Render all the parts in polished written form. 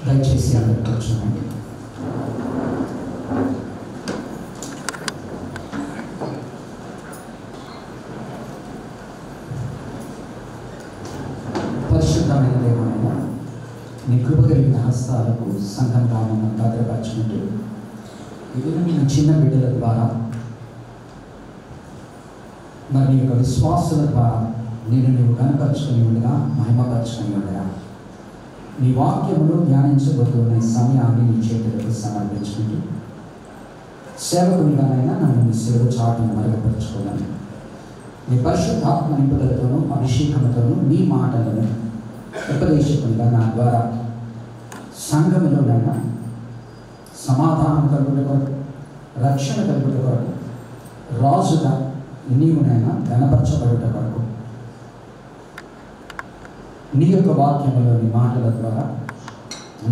దయచేసి అందరూ కూర్చోండి. పరిశుద్ధమైన దేవాలయం నీ కృప కలిగిన హస్తాలకు సంఘం రామను భద్రపరచుకుంటూ ఇది మీ చిన్న బిడ్డల ద్వారా మరి నీ యొక్క విశ్వాసుల ద్వారా నీవు కనపరుచుకొని ఉండగా మహిమపరచుకొని ఉండగా నీ వాక్యములు ధ్యానించబోతున్న సమయాన్ని నీ చేతులకు సమర్పించుకుంటూ సేవకునిగానైనా నన్ను నీ సేవ చాటును మరుగుపరుచుకోవాలని నీ పరిశుద్ధాత్మ నింపుదలతోనూ అభిషేకంతోనూ నీ మాటలను ఉపదేశకునిగా నా ద్వారా సంఘములోనైనా సమాధానం కలుగుట కొరకు రక్షణ కలుగుట కొరకు రాజుగా నీవునైనా గణపరచబడుట కొరకు నీ యొక్క వాక్యములోని మాటల ద్వారా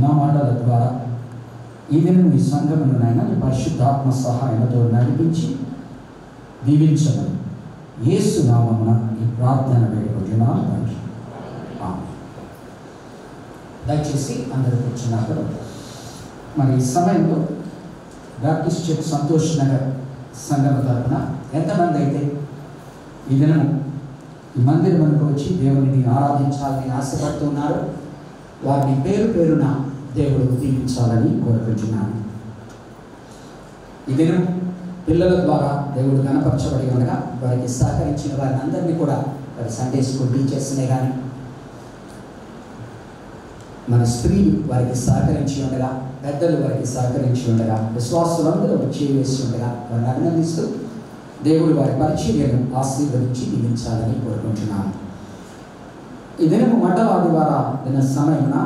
నా మాటల ద్వారా ఈ దినం నీ సంఘమునైనా నీ పరిశుద్ధాత్మ సహాయంతో నడిపించి దీవించమని యేసు నామమున ఈ ప్రార్థన వేడుకుంటున్నాను తండ్రి. ఆమేన్. దయచేసి అందరూ కూర్చున్నారు. మరి ఈ సమయంలో బ్యాప్టిస్ట్ చర్చ్ సంతోష్ నగర్ సంఘం తరఫున ఎంతమంది అయితే ఈ దినము ఈ మందిరమునకు వచ్చి దేవునిని ఆరాధించాలని ఆశపడుతున్నారు వారిని పేరు పేరున దేవుడు దీవించాలని కోరుకుంటున్నాను. ఈ దినం పిల్లల ద్వారా దేవుడు కనపరచబడి ఉండగా వారికి సహకరించిన వారిని అందరినీ కూడా వారి సండే స్కూల్ టీచర్స్నే కానీ మన స్త్రీలు వారికి సహకరించి ఉండగా పెద్దలు వారికి సహకరించి ఉండగా విశ్వాసులందరూ చేసి ఉండగా వారిని అభినందిస్తూ దేవుడు వారి పరిచర్యను ఆశీర్వదించి దీవించాలని కోరుకుంటున్నాను. ఈ దినము మండల ఆదివారం దిన సమయమున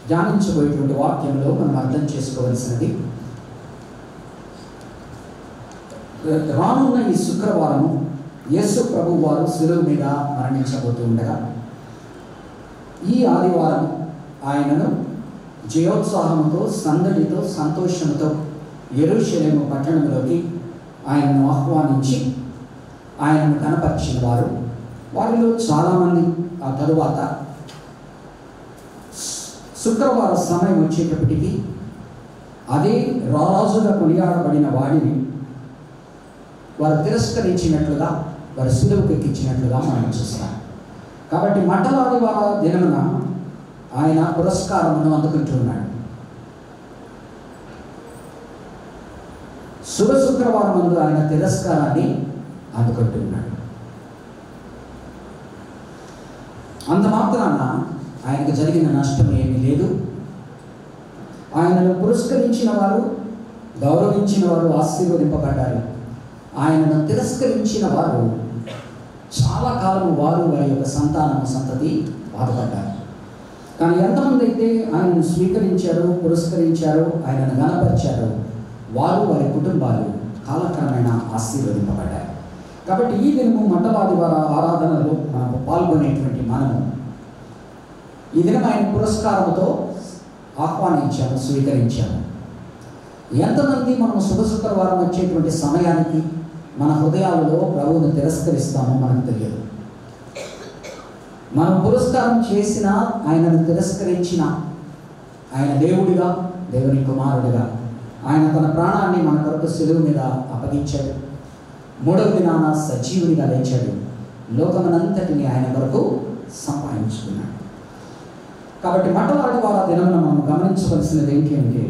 ధ్యానించబోయేటువంటి వాక్యంలో మనం అర్థం చేసుకోవలసినది రానున్న ఈ శుక్రవారము యేసు ప్రభు వారు శిలువ మీద మరణించబోతూ ఉండగా ఈ ఆదివారం ఆయనను జయోత్సాహముతో సందడితో సంతోషంతో యెరూషలేము పట్టణంలోకి ఆయనను ఆహ్వానించి ఆయనను కనపరిచిన వారిలో చాలామంది ఆ తరువాత శుక్రవారం సమయం వచ్చేటప్పటికీ అదే రారాజుగా కొనియాడబడిన వాడిని వారు తిరస్కరించినట్లుగా వారు శిలువకు ఎక్కించినట్లుగా మనం చూస్తాం. కాబట్టి మండల ఆదివార దినమున ఆయన పురస్కారమును అందుకుంటున్నాడు. శుభ శుక్రవారం ముందు ఆయన తిరస్కారాన్ని అందుకుంటున్నాడు. అంత మాత్రాన ఆయనకు జరిగిన నష్టం ఏమీ లేదు. ఆయనను పురస్కరించిన వారు గౌరవించిన వారు ఆశీర్వదింపబడ్డారు. ఆయనను తిరస్కరించిన వారు చాలా కాలం వారి యొక్క సంతతి బాధపడ్డారు. కానీ ఎంతమంది అయితే ఆయనను స్వీకరించారు, పురస్కరించారు, ఆయనను గణపరిచారు వారు వారి కుటుంబాలు కాలక్రమేణా ఆశీర్వదింపబడ్డారు. కాబట్టి ఈ దినము మండలాదివార ఆరాధనలో మనం పాల్గొనేటువంటి మనము ఈ దినం ఆయన పురస్కారంతో ఆహ్వానించాము, స్వీకరించాము. ఎంతమంది మనము శుభ శుక్రవారం వచ్చేటువంటి సమయానికి మన హృదయాలలో ప్రభువును తిరస్కరిస్తామో మనకు తెలియదు. మనం పురస్కారం చేసిన ఆయనను తిరస్కరించిన ఆయన దేవుడిగా, దేవుని కుమారుడిగా ఆయన తన ప్రాణాన్ని మన కొరకు శిలువ మీద అప్పగించాడు. మూడవ దినాన సజీవునిగా లేచాడు. లోకమనంతటిని ఆయన కొరకు సంపాదించుకున్నాడు. కాబట్టి మండల ఆదివార దినమున మనం గమనించవలసినది ఏంటి అంటే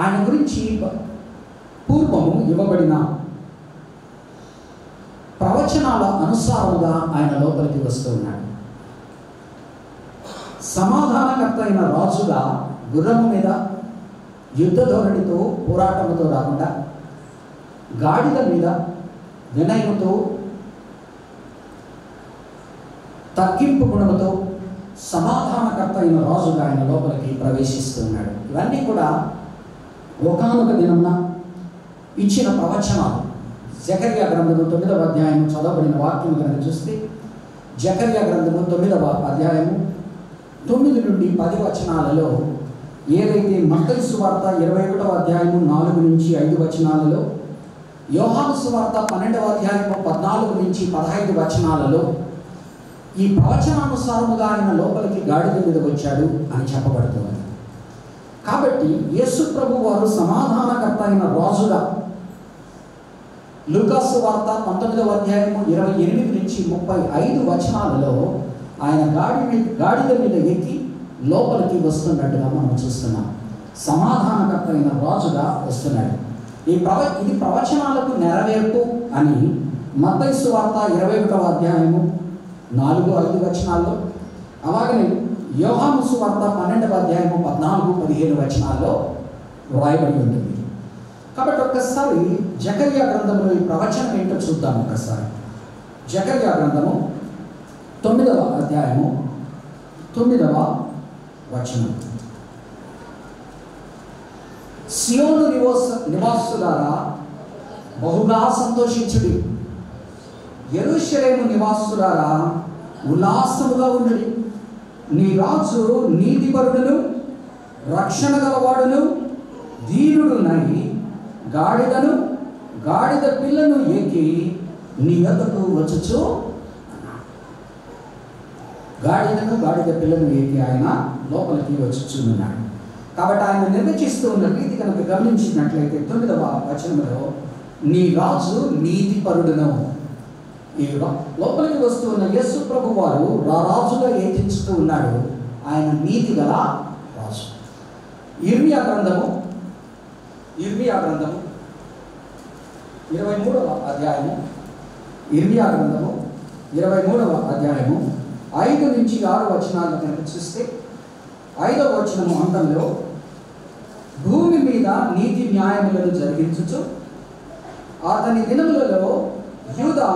ఆయన గురించి పూర్వము ఇవ్వబడిన ప్రవచనాల అనుసారముగా ఆయన లోపలికి వస్తూ ఉన్నాడు. సమాధానకర్త అయిన రాజుగా గుర్రము మీద యుద్ధ ధోరణితో పోరాటముతో రాకుండా గాడిద మీద వినయముతో తగ్గింపు గుణముతో సమాధానకర్త అయిన రాజుగా ఆయన లోపలికి ప్రవేశిస్తున్నాడు. ఇవన్నీ కూడా ఒకానొక దినమున ఇచ్చిన ప్రవచనాలు. జకర్యా గ్రంథము 9వ అధ్యాయం చదవబడిన వాక్యం కనుక చూస్తే జకర్యా గ్రంథము 9వ అధ్యాయము 9 నుండి 10 వచనాలలో ఏదైతే మత్తయి సువార్త 21వ అధ్యాయము 4 నుంచి 5 వచనాలలో, యోహాను సువార్త 12వ అధ్యాయము 14 నుంచి 15 వచనాలలో ఈ ప్రవచనానుసారముగా ఆయన లోపలికి గాడిద మీద వచ్చాడు అని చెప్పబడుతుంది. కాబట్టి యేసు ప్రభు వారు సమాధానకర్త అయిన రాజుగా లూకాసు వార్త 19వ అధ్యాయము 28 నుంచి 35 వచనాలలో ఆయన గాడిద మీద ఎక్కి లోపలికి వస్తున్నట్టుగా మనం చూస్తున్నాం. సమాధానకర్త అయిన రాజుగా వస్తున్నాడు. ఇది ప్రవచనాలకు నెరవేర్పు అని మత్తయి సువార్త 21వ అధ్యాయము 4-5 వచనాల్లో, అలాగనే యోహాను సువార్త 12వ అధ్యాయము 14-15 వచనాల్లో వ్రాయబడి ఉంటుంది. కాబట్టి ఒక్కసారి జకర్యా గ్రంథంలో ఈ ప్రవచనం ఏంటో చూద్దాం. ఒక్కసారి జకర్యా గ్రంథము 9వ అధ్యాయము 9వ వచనం. సియోను నివాసులారా బహుగా సంతోషించుడి, యెరూషలేము నివాసులారా ఉల్లాసముగా ఉండుడి. నీ రాజు నీతిపరుడును రక్షణ గలవాడును దీనుడునై గాడిద పిల్లను ఎక్కి నీ వద్దకు వచ్చుచు. గాడిద పిల్లను ఎక్కి ఆయన లోపలికి వచ్చుచున్నాడు. కాబట్టి ఆయన నిర్వచిస్తూ ఉన్న రీతి కనుక గమనించినట్లయితే 9వ వచనంలో నీ రాజు నీతిపరుడును. ఈ లోపలికి వస్తూ ఉన్న యేసు ప్రభు వారు రాజుగా ఏతించుతూ ఉన్నాడు. ఆయన నీతి గల రాజు. ఇర్మియా గ్రంథము 23వ అధ్యాయము 5 నుంచి 6 వచనాలు కనుక చూస్తే 5వ వచనము అంతంలో భూమి మీద నీతి న్యాయములను జరిగించుచు అతని దినములలో యూదా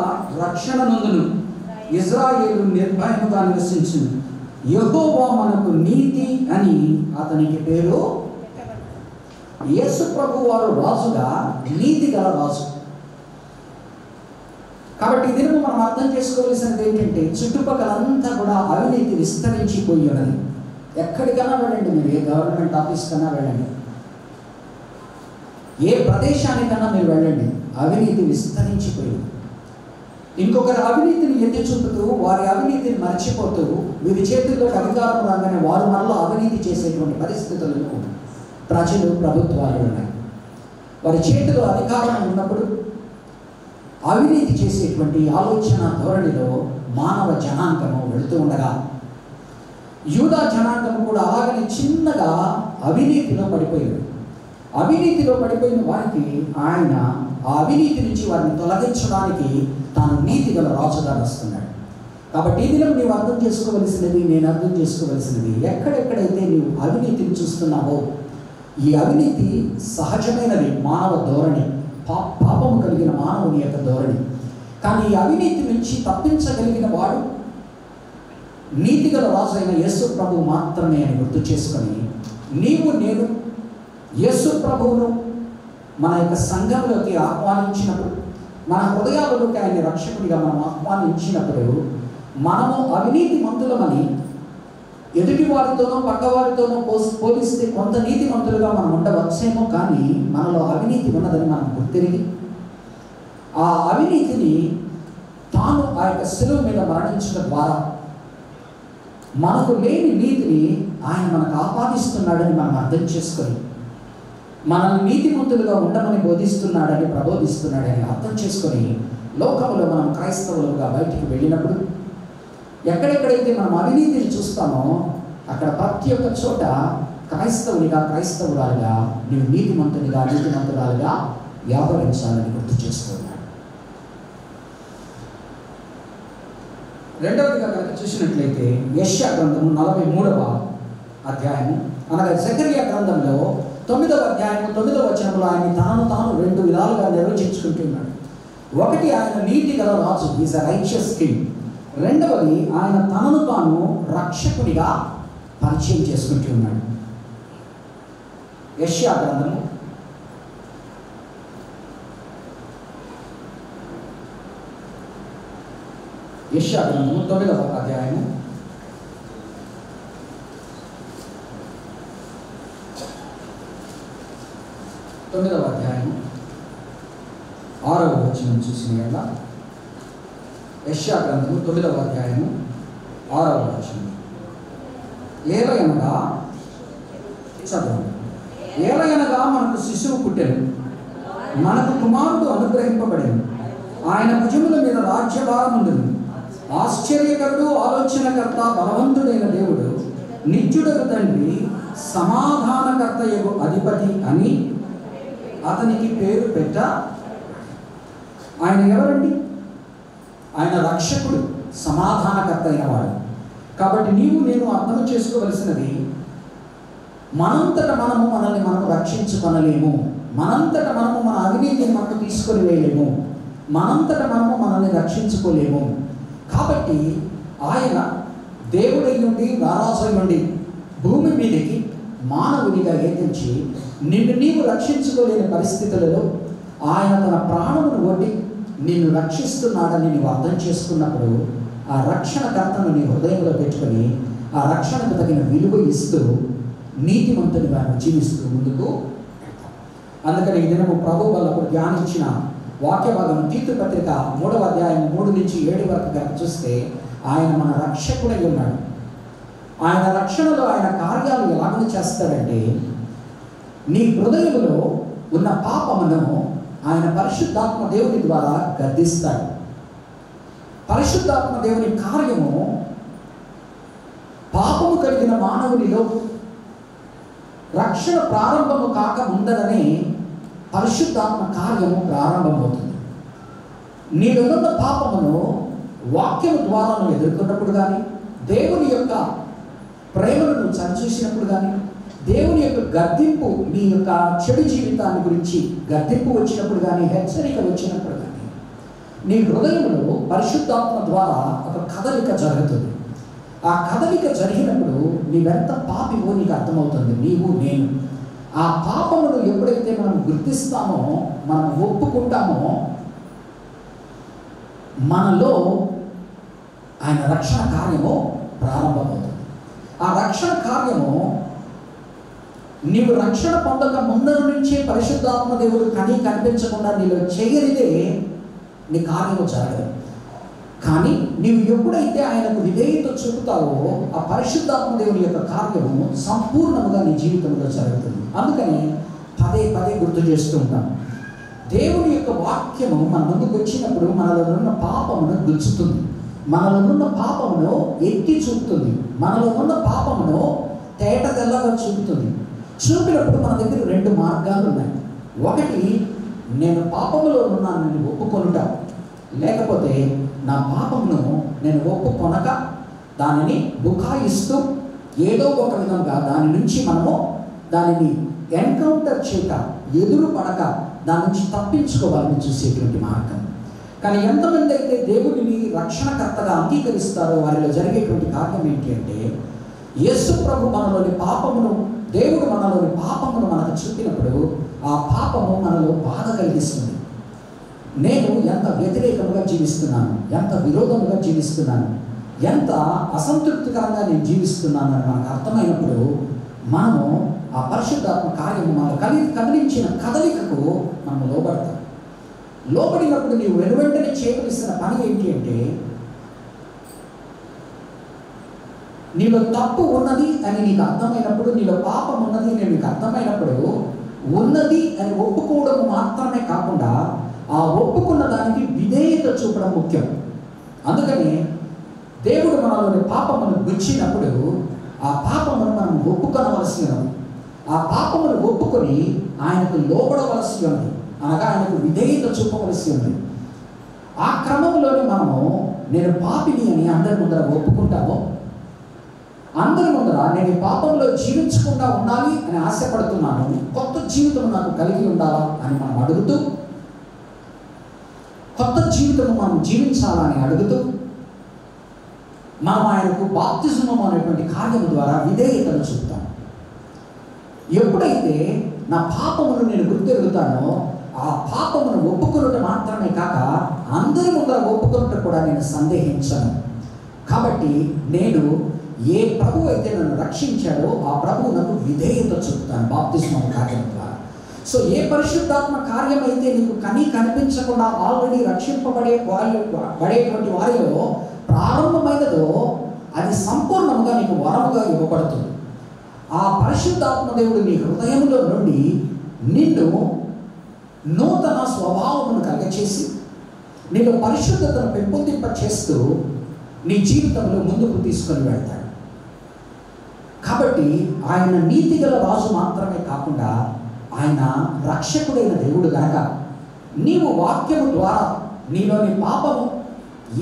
రక్షణ నొందును, ఇజ్రాయేలు నిర్భయముగా నివసించును, యెహోవా మనకు నీతి అని అతనికి పేరు. యేసు ప్రభు వారు రాజుగా నీతి గల రాజు. కాబట్టి ఈ దినము మనం అర్థం చేసుకోవాల్సినది ఏంటంటే చుట్టుపక్కలంతా కూడా అవినీతి విస్తరించిపోయి ఉన్నది. ఎక్కడికైనా వెళ్ళండి, మీరు ఏ గవర్నమెంట్ ఆఫీస్ కన్నా వెళ్ళండి, ఏ ప్రదేశానికన్నా మీరు వెళ్ళండి, అవినీతి విస్తరించిపోయింది. ఇంకొకరి అవినీతిని ఎత్తి చూపుతూ వారి అవినీతిని మర్చిపోతూ వీరి చేతుల్లో అధికారం రాగానే వారు మనలో అవినీతి చేసేటువంటి పరిస్థితులను ప్రజలు ప్రభుత్వాలు ఉన్నాయి. వారి చేతిలో అధికారం ఉన్నప్పుడు అవినీతి చేసేటువంటి ఆలోచన ధోరణిలో మానవ జనాంగము వెళుతూ ఉండగా యూదా జనాంగం కూడా అలాగనే చిన్నగా అవినీతిలో పడిపోయింది. అవినీతిలో పడిపోయిన వారికి ఆయన ఆ అవినీతి నుంచి వారిని తొలగించడానికి తాను నీతి గల రాజుగా వస్తున్నాడు. కాబట్టి ఈ దినం నీవు అర్థం చేసుకోవలసినది, నేను అర్థం చేసుకోవలసినది, ఎక్కడెక్కడైతే నీవు అవినీతిని చూస్తున్నావో ఈ అవినీతి సహజమైనది, మానవ ధోరణి, పాపము కలిగిన మానవుని యొక్క ధోరణి. కానీ ఈ అవినీతి నుంచి తప్పించగలిగిన వాడు నీతిగల రాజు అయిన యేసు ప్రభువు మాత్రమే అని గుర్తు చేసుకొని నీవు నేను యేసు ప్రభువును మన యొక్క సంఘంలోకి ఆహ్వానించినప్పుడు, మన హృదయాలలోకి ఆయన రక్షకుడిగా మనం ఆహ్వానించినప్పుడు మనము అవినీతి మంతులమని ఎదుటి వారితోనో పక్కవారితోనో పోలిస్తే కొంత నీతిమంతులుగా మనం ఉండవచ్చేమో, కానీ మనలో అవినీతి ఉన్నదని మనం గుర్తిరిగి ఆ అవినీతిని తాను ఆ యొక్క శిలువ మీద మరణించడం ద్వారా మనకు లేని నీతిని ఆయన మనకు ఆపాదిస్తున్నాడని మనం అర్థం చేసుకొని మనల్ని నీతిమంతులుగా ఉండమని బోధిస్తున్నాడని ప్రబోధిస్తున్నాడని అర్థం చేసుకొని లోకంలో మనం క్రైస్తవులుగా బయటికి వెళ్ళినప్పుడు ఎక్కడెక్కడైతే మనం అవినీతిని చూస్తామో అక్కడ ప్రతి ఒక్క చోట క్రైస్తవురాలుగా నీవు నీతిమంతురాలుగా వ్యాపరించాలని గుర్తు చేస్తున్నాడు. రెండవదిగా కనుక చూసినట్లయితే యెషయా గ్రంథము 43వ అధ్యాయము అనగా జకర్యా గ్రంథంలో 9వ అధ్యాయము 9వ వచనంలో ఆయన తనను తాను 2 విధాలుగా నిర్వచించుకుంటున్నాడు. ఒకటి, ఆయన నీతి గల రాజు, ఈజ్ అ రైచియస్ కింగ్. రెండవది, ఆయన తనను తాను రక్షకుడిగా పరిచయం చేసుకుంటూ ఉన్నాడు. యెషయా గ్రంథము 9వ అధ్యాయము 6వ వచనం చూసిన యెడల యెషయా గ్రంథము 9వ అధ్యాయము 6వ వచనం. ఏలయనగా చదవండి. మనకు శిశువు పుట్టెను, మనకు కుమారుడు అనుగ్రహింపబడెను. ఆయన భుజముల మీద రాజ్యభారం ఉండెను. ఆశ్చర్యకరుడు, ఆలోచనకర్త, బలవంతుడైన దేవుడు, నిత్యుడగు తండ్రి, సమాధానకర్తయగు అధిపతి అని అతనికి పేరు పెట్ట. ఆయన ఎవరండి? ఆయన రక్షకుడు, సమాధానకర్త అయిన వాడు. కాబట్టి నీవు నేను అర్థం చేసుకోవలసినది, మనంతట మనము మనల్ని మనము రక్షించుకొనలేము. మనంతట మనము మన అవినీతిని మనకు తీసుకొని వేయలేము. మనంతట మనము మనల్ని రక్షించుకోలేము. కాబట్టి ఆయన దేవుడై నుండి, రారాజై నుండి భూమి మీదకి మానవుడిగా ఏతించి నిన్ను నీవు రక్షించుకోలేని పరిస్థితులలో ఆయన తన ప్రాణమును ఒడ్డి నిన్ను రక్షిస్తున్నాడని నీవు అర్థం చేసుకున్నప్పుడు ఆ రక్షణకర్తను నీ హృదయంలో పెట్టుకొని ఆ రక్షణకు తగిన విలువ ఇస్తూ నీతిమంతునిగా జీవిస్తూ ముందుకు. అందుకని ఈ దినము ప్రభు వల్ల ధ్యానించిన వాక్య భాగం తీతు పత్రిక 3వ అధ్యాయం 3 నుంచి 7 వరకు కనుక చూస్తే ఆయన మన రక్షకుడై ఉన్నాడు. ఆయన రక్షణలో ఆయన కార్యాలు ఎలాగని చేస్తాడంటే, నీ హృదయంలో ఉన్న పాపమును ఆయన పరిశుద్ధాత్మ దేవుని ద్వారా గద్దిస్తాడు. పరిశుద్ధాత్మ దేవుని కార్యము పాపము కలిగిన మానవునిలో రక్షణ ప్రారంభము కాక ముందరనే పరిశుద్ధాత్మ కార్యము ప్రారంభమవుతుంది. నీలోనున్న పాపమును వాక్యము ద్వారా నువ్వు ఎదుర్కొన్నప్పుడు కానీ, దేవుని యొక్క ప్రేమను నువ్వు చర్చించినప్పుడు కానీ, దేవుని యొక్క గద్దింపు నీ యొక్క చెడు జీవితాన్ని గురించి గద్దింపు వచ్చినప్పుడు కానీ, హెచ్చరిక వచ్చినప్పుడు కానీ, నీ హృదయంలో పరిశుద్ధాత్మ ద్వారా ఒక కదలిక జరుగుతుంది. ఆ కదలిక జరిగినప్పుడు నీవెంత పాపివో నీకు అర్థమవుతుంది. నీవు నేను ఆ పాపమును ఎప్పుడైతే మనం గుర్తిస్తామో, మనం ఒప్పుకుంటామో, మనలో ఆయన రక్షణ కార్యము ప్రారంభమవుతుంది. ఆ రక్షణ కార్యము నీవు రక్షణ పొందక ముందర నుంచే పరిశుద్ధాత్మ దేవుడు కనిపించకుండా నీలో చేయనిదే నీ కార్యము జరగదు. కానీ నీవు ఎప్పుడైతే ఆయనకు విధేయత చూపుతావో ఆ పరిశుద్ధాత్మ దేవుని యొక్క కార్యము సంపూర్ణముగా నీ జీవితంలో జరుగుతుంది. అందుకని పదే పదే గుర్తు చేస్తూ ఉంటాం. దేవుని యొక్క వాక్యము మన ముందుకు వచ్చినప్పుడు మనలో ఉన్న పాపమును గుచ్చుతుంది, మనలో ఉన్న పాపమును ఎత్తి చూపుతుంది, మనలో ఉన్న పాపమును తేట తెల్లగా చూపుతుంది. చూపినప్పుడు మన దగ్గర 2 మార్గాలు ఉన్నాయి. ఒకటి, నేను పాపములో ఉన్నానని ఒప్పుకొనుట, లేకపోతే నా పాపమును నేను ఒప్పుకొనక దానిని బుకాయిస్తూ ఏదో ఒక విధంగా దాని నుంచి మనము దానిని ఎన్కౌంటర్ చేయక, ఎదురు పడక దాని నుంచి తప్పించుకోవాలని చూసేటువంటి మార్గం. కానీ ఎంతమంది అయితే దేవుడిని రక్షణకర్తగా అంగీకరిస్తారో వారిలో జరిగేటువంటి కార్యం ఏంటి అంటే, యేసు ప్రభు మనలోని పాపమును, దేవుడు మనలోని పాపమును మనకు చూపినప్పుడు ఆ పాపము మనలో బాధ కలిగిస్తుంది. నేను ఎంత వ్యతిరేకంగా జీవిస్తున్నాను, ఎంత విరోధముగా జీవిస్తున్నాను, ఎంత అసంతృప్తికరంగా నేను జీవిస్తున్నాను అని మనకు అర్థమైనప్పుడు మనము ఆ పరిశుద్ధాత్మ కార్యము మనం కదిలించిన కదలికకు మనము లోబడతాం. లోబడినప్పుడు నీవు వెనువెంటనే చేయవలసిన పని ఏంటి అంటే, నీలో తప్పు ఉన్నది అని నీకు అర్థమైనప్పుడు, నీలో పాపం ఉన్నది అని నీకు అర్థమైనప్పుడు, ఉన్నది అని ఒప్పుకోవడం మాత్రమే కాకుండా ఆ ఒప్పుకున్న దానికి విధేయత చూపడం ముఖ్యం. అందుకని దేవుడు మనలోని పాపమును గుచ్చినప్పుడు ఆ పాపమును మనం ఒప్పుకొనవలసి ఉన్నది. ఆ పాపమును ఒప్పుకొని ఆయనకు లోబడవలసి ఉన్నది, అనగా ఆయనకు విధేయత చూపవలసి ఉంది. ఆ క్రమంలోనే మనము నేను పాపిని అని అందరి ముందర ఒప్పుకుంటామో, అందరి ముందర నేను ఈ పాపంలో జీవించకుండా ఉండాలి అని ఆశపడుతున్నాను, కొత్త జీవితం నాకు కలిగి ఉండాలా అని మనం అడుగుతూ, కొత్త జీవితం మనం జీవించాలని అడుగుతూ, మనం ఆయనకు బాప్తిజము అనేటువంటి కార్యము ద్వారా విధేయతను చూపుతాం. ఎప్పుడైతే నా పాపమును నేను గుర్తెరుగుతానో ఆ పాపమును ఒప్పుకొనుట మాత్రమే కాక అందరి ముందర ఒప్పుకొనుట కూడా నేను సందేహించను. కాబట్టి నేను ఏ ప్రభు అయితే నన్ను రక్షించాడో ఆ ప్రభువు నాకు విధేయత చూపుతాను బాప్తిజము కార్యం ద్వారా. సో ఏ పరిశుద్ధాత్మ కార్యం అయితే నీకు కనిపించకుండా ఆల్రెడీ పడేటువంటి వారిలో ప్రారంభమైనదో అది సంపూర్ణంగా నీకు వరముగా ఇవ్వబడుతుంది. ఆ పరిశుద్ధాత్మ దేవుడు నీ హృదయంలో నుండి నిన్ను నూతన స్వభావమును కలగచేసి నీలో పరిశుద్ధతను పెంపొందింప చేస్తూ నీ జీవితంలో ముందుకు తీసుకొని వెళ్తాడు. కాబట్టి ఆయన నీతిగల రాజు మాత్రమే కాకుండా ఆయన రక్షకుడైన దేవుడు గనక నీవు వాక్యము ద్వారా నీలోని పాపము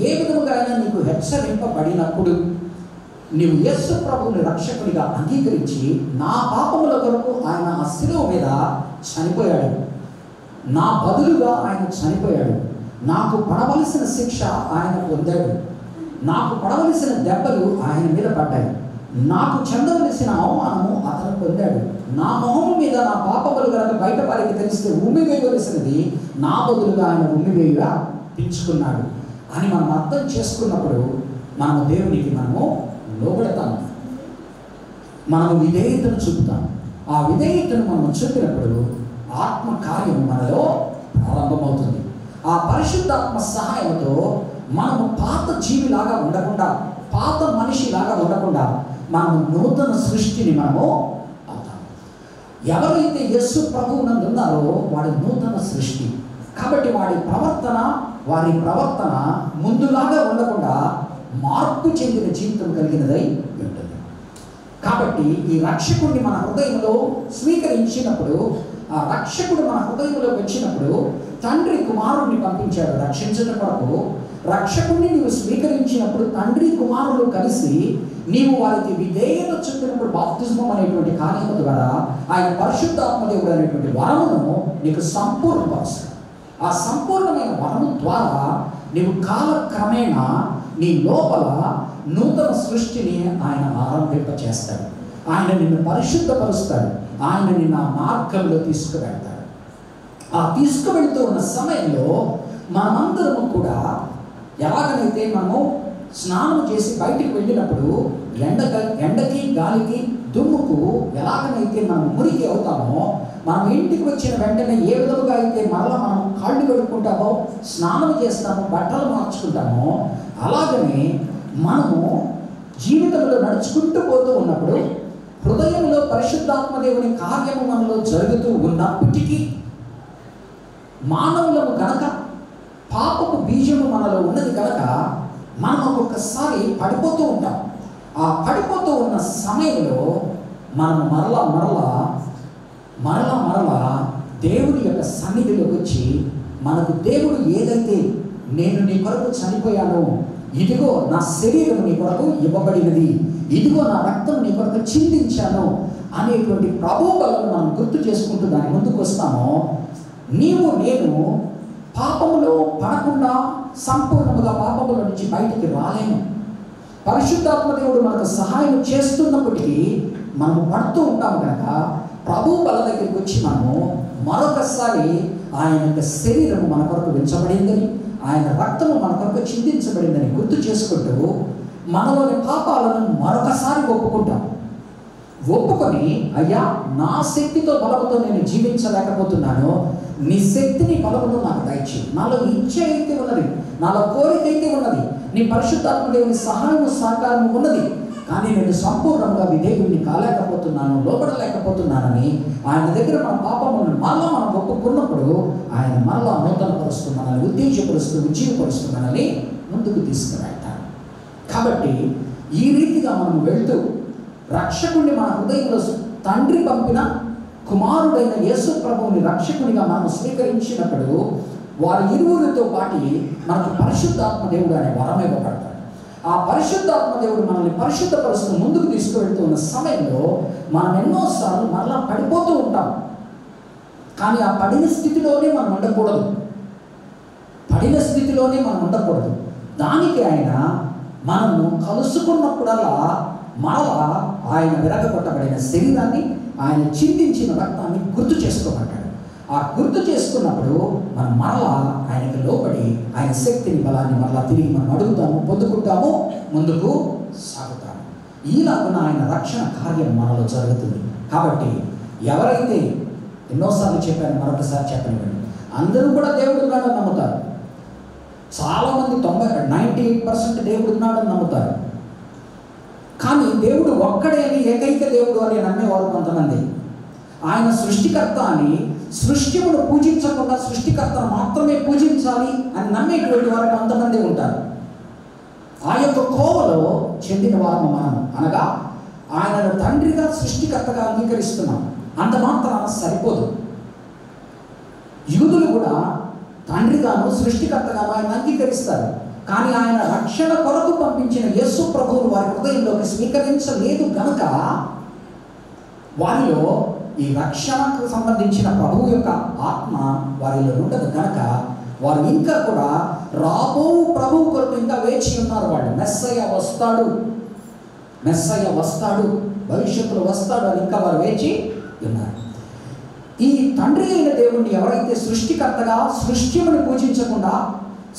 ఏ విధముగా అయినా నీకు హెచ్చరింపబడినప్పుడు నీవు యేసు ప్రభువుని రక్షకుడిగా అంగీకరించి నా పాపముల కొరకు ఆయన ఆ శిలువ మీద చనిపోయాడు, నా బదులుగా ఆయన చనిపోయాడు, నాకు పడవలసిన శిక్ష ఆయన పొందాడు, నాకు పడవలసిన దెబ్బలు ఆయన మీద పడ్డాయి, నాకు చెందవలసిన అవమానము అతను పొందాడు, నా మొహము మీద నా పాపములు కనుక బయట వారికి తెలిస్తే ఉమ్మివేయవలసినది నా బదులుగా ఆయన ఉమ్మివేయుగా పెంచుకున్నాడు అని మనం అర్థం చేసుకున్నప్పుడు మనము దేవునికి మనము లోబడతాము, మనము విధేయతను చూపుతాం. ఆ విధేయతను మనం చూపినప్పుడు ఆత్మ కార్యం మనలో ప్రారంభమవుతుంది. ఆ పరిశుద్ధాత్మ సహాయంతో మనము పాత జీవిలాగా ఉండకుండా, పాత మనిషిలాగా ఉండకుండా మనము నూతన సృష్టిని మనము అవుతాం. ఎవరైతే యేసు ప్రభువునందు ఉన్నారో వాడి నూతన సృష్టి. కాబట్టి వారి ప్రవర్తన ముందులాగా ఉండకుండా మార్పు చెందిన జీవితం కలిగినదై ఉంటుంది. కాబట్టి ఈ రక్షకుడిని మన హృదయంలో స్వీకరించినప్పుడు, ఆ రక్షకుడు మన హృదయంలో వచ్చినప్పుడు తండ్రి కుమారుడిని పంపించాడు రక్షించడం కొరకు. రక్షకుడిని నీవు స్వీకరించినప్పుడు తండ్రి కుమారులు కలిసి నీవు వారికి విధేయత చూపినప్పుడు బాప్తిస్మం అనేటువంటి కార్యము ద్వారా ఆయన పరిశుద్ధాత్మ దేవుడు అనేటువంటి వరమును నీకు సంపూర్ణపరుస్తాడు. ఆ సంపూర్ణమైన వరము ద్వారా నీవు కాలక్రమేణా నీ లోపల నూతన సృష్టిని ఆయన ఆరంభింప చేస్తాడు. ఆయన నిన్ను పరిశుద్ధపరుస్తాడు. ఆయన నిన్ను ఆ మార్గంలో తీసుకువెళ్తాడు. ఆ తీసుకువెళ్తూ ఉన్న సమయంలో మనమందరము కూడా ఎలాగనైతే మనము స్నానం చేసి బయటికి వెళ్ళినప్పుడు ఎండకి గాలికి దుమ్ముకు ఎలాగనైతే మనం మురికి అవుతామో, మనం ఇంటికి వచ్చిన వెంటనే ఏ విధముగా అయితే మరలా మనం కాళ్ళు కడుక్కుంటామో, స్నానం చేస్తామో, బట్టలు మార్చుకుంటామో, అలాగనే మనము జీవితంలో నడుచుకుంటూ పోతూ ఉన్నప్పుడు హృదయంలో పరిశుద్ధాత్మ దేవుని కార్యము మనలో జరుగుతూ ఉన్నప్పటికీ మానవులను కనుక పాపపు బీజము మనలో ఉన్నది కనుక మనం ఒక్కొక్కసారి పడిపోతూ ఉంటాం. ఆ పడిపోతూ ఉన్న సమయంలో మనం మరలా దేవుని యొక్క సన్నిధిలోకి వచ్చి మనకు దేవుడు ఏదైతే నేను నీ కొరకు చనిపోయానో, ఇదిగో నా శరీరం నీ కొరకు ఇవ్వబడినది, ఇదిగో నా రక్తం నీ కొరకు చిందించాను అనేటువంటి ప్రభు బలను మనం గుర్తు చేసుకుంటూ దాని ముందుకు వస్తామో, నీవు నేను పాపములో పడకుండా సంపూర్ణముగా పాపముల నుంచి బయటికి రాలేము. పరిశుద్ధాత్మ దేవుడు మనకు సహాయం చేస్తున్నప్పటికీ మనము పడుతూ ఉంటాము కనుక ప్రభు బల దగ్గరికి వచ్చి మనము మరొకసారి ఆయన యొక్క శరీరము మన కొరకు పెంచబడిందని, ఆయన రక్తము మన కొరకు చిందించబడిందని గుర్తు చేసుకుంటూ మనలోని పాపాలను మరొకసారి ఒప్పుకొని అయ్యా నా శక్తితో బలముతో నేను జీవించలేకపోతున్నాను, నీ శక్తిని బలమును నాకు దయచేయి. నాలో ఇచ్చ అయితే ఉన్నది, నాలో కోరిక అయితే ఉన్నది, నీ పరిశుద్ధాత్మ దేవుని సహాయము సహకారము ఉన్నది, కానీ నేను సంపూర్ణంగా విధేయుడిని కాలేకపోతున్నాను, లోపడలేకపోతున్నానని ఆయన దగ్గర మన పాపములను మరలా మనం ఒప్పుకున్నప్పుడు ఆయన మరలా నూతనపరుస్తున్నానని, ఉజ్జీవపరుస్తున్నానని ముందుకు తీసుకువెళ్తాను. కాబట్టి ఈ రీతిగా మనం వెళ్తూ రక్షకుడిని మన హృదయంలో తండ్రి పంపిన కుమారుడైన యేసు ప్రభువుని రక్షకునిగా మనం స్వీకరించినప్పుడు వారి ఇరువురితో పాటు మనకు పరిశుద్ధాత్మ దేవుడు అనే వరం ఇవ్వబడతాడు. ఆ పరిశుద్ధాత్మ దేవుడు మనల్ని పరిశుద్ధపరుస్తూ ముందుకు తీసుకువెళ్తూ ఉన్న సమయంలో మనం ఎన్నోసార్లు మరలా పడిపోతూ ఉంటాం. కానీ ఆ పడిన స్థితిలోనే మనం ఉండకూడదు. దానికి ఆయన మనము కలుసుకున్నప్పుడల్లా మరలా ఆయన విరగొట్టబడిన శరీరాన్ని, ఆయన చిందించిన రక్తాన్ని గుర్తు చేసుకోమంటాడు. ఆ గుర్తు చేసుకున్నప్పుడు మనం మరలా ఆయనకు లోబడి ఆయన శక్తిని, బలాన్ని మరలా తిరిగి మనం అడుగుతాము, పొందుకుంటాము, ముందుకు సాగుతాము. ఈలాగున ఆయన రక్షణ కార్యం మనలో జరుగుతుంది. కాబట్టి ఎవరైతే, ఎన్నోసార్లు చెప్పాను, మరొకసారి చెప్పనివ్వండి, అందరూ కూడా దేవుడు ఉన్నాడని నమ్ముతారు. చాలామంది 98% దేవుడు ఉన్నాడని నమ్ముతారు. కానీ దేవుడు ఒక్కడే అని, ఏకైక దేవుడు అని నమ్మేవారు కొంతమంది. ఆయన సృష్టికర్త అని, సృష్టిమును పూజించకుండా సృష్టికర్తను మాత్రమే పూజించాలి అని నమ్మేటువంటి వారు కొంతమంది ఉంటారు. ఆ యొక్క కోవలో చెందిన వారు మనం, అనగా ఆయనను తండ్రిగా సృష్టికర్తగా అంగీకరిస్తున్నాం. అంత మాత్రాన సరిపోదు. యూదులు కూడా తండ్రిగాను సృష్టికర్తగాను ఆయన అంగీకరిస్తారు. కానీ ఆయన రక్షణ కొరకు పంపించిన యేసు ప్రభువును వారి హృదయంలోకి స్వీకరించలేదు గనుక వారిలో ఈ రక్షణకు సంబంధించిన ప్రభువు యొక్క ఆత్మ వారిలో ఉండదు కనుక వారు ఇంకా కూడా రాబో ప్రభువు కొరకు ఇంకా వేచి ఉన్నారు. వాళ్ళు మెస్సయ్య వస్తాడు భవిష్యత్తులో వస్తాడు అని ఇంకా వారు వేచి ఉన్నారు. ఈ తండ్రి అయిన దేవుణ్ణి ఎవరైతే సృష్టికర్తగా సృష్టిని పూజించకుండా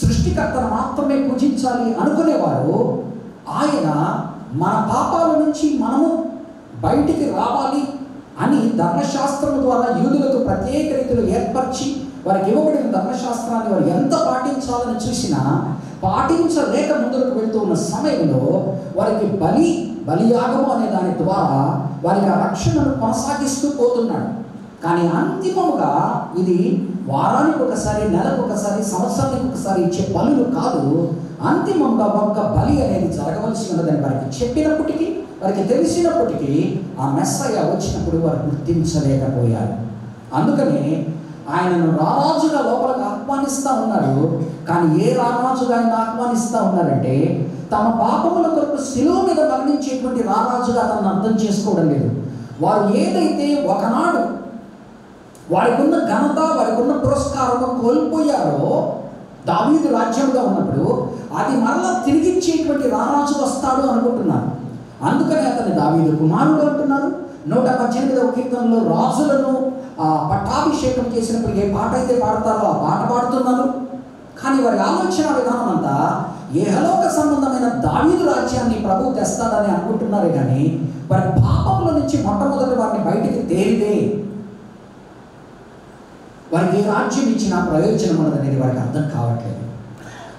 సృష్టికర్తను మాత్రమే పూజించాలి అనుకునేవారు, ఆయన మన పాపాల నుంచి మనము బయటికి రావాలి అని ధర్మశాస్త్రం ద్వారా యూదులకు ప్రత్యేక రీతిలో ఏర్పరిచి వారికి ఇవ్వబడిన ధర్మశాస్త్రాన్ని వారు ఎంత పాటించాలని చూసినా పాటించలేక ముందుకు వెళ్తూ ఉన్న సమయంలో వారికి బలియాగము అనే దాని ద్వారా వారికి ఆ రక్షణను కొనసాగిస్తూ పోతున్నాడు. కానీ అంతిమముగా ఇది వారానికి ఒకసారి, నెలకు ఒకసారి, సంవత్సరానికి ఒకసారి ఇచ్చే బలులు కాదు. అంతిమంగా ఒక్క బలి అనేది జరగవలసి ఉన్నదని వారికి చెప్పినప్పటికీ, వారికి తెలిసినప్పటికీ ఆ మెస్సయ్య వచ్చినప్పుడు వారు గుర్తించలేకపోయారు. అందుకని ఆయనను రారాజుగా లోపలికి ఆహ్వానిస్తూ ఉన్నారు. కానీ ఏ రారాజుగా ఆయన ఆహ్వానిస్తూ ఉన్నారంటే తమ పాపముల కొరకు శిలువ మీద మరణించేటువంటి రారాజుగా తనను అర్థం చేసుకోవడం లేదు. వారు ఏదైతే ఒకనాడు వారికి ఉన్న ఘనత, వారికి ఉన్న పురస్కారము కోల్పోయారో దావీదు రాజ్యంగా ఉన్నప్పుడు, అది మరలా తిరిగిచ్చేటువంటి రారాజు వస్తాడు అనుకుంటున్నారు. అందుకని అతన్ని దావీదు కుమారుడు అంటున్నారు. 118వ కీర్తనలో రాజులను పట్టాభిషేకం చేసినప్పుడు ఏ పాట అయితే పాడతారో ఆ పాట పాడుతున్నారు. కానీ వారి ఆలోచన విధానం అంతా యెహోవా సంబంధమైన దావీదు రాజ్యాన్ని ప్రభువు తెస్తాడని అనుకుంటున్నారు. కానీ వారి పాపముల నుంచి మొట్టమొదటి వారిని బయటికి తేలిదే వారికి ఏ రాజ్యం ఇచ్చినా ప్రయోజనం ఉన్నదనేది వారికి అర్థం కావట్లేదు.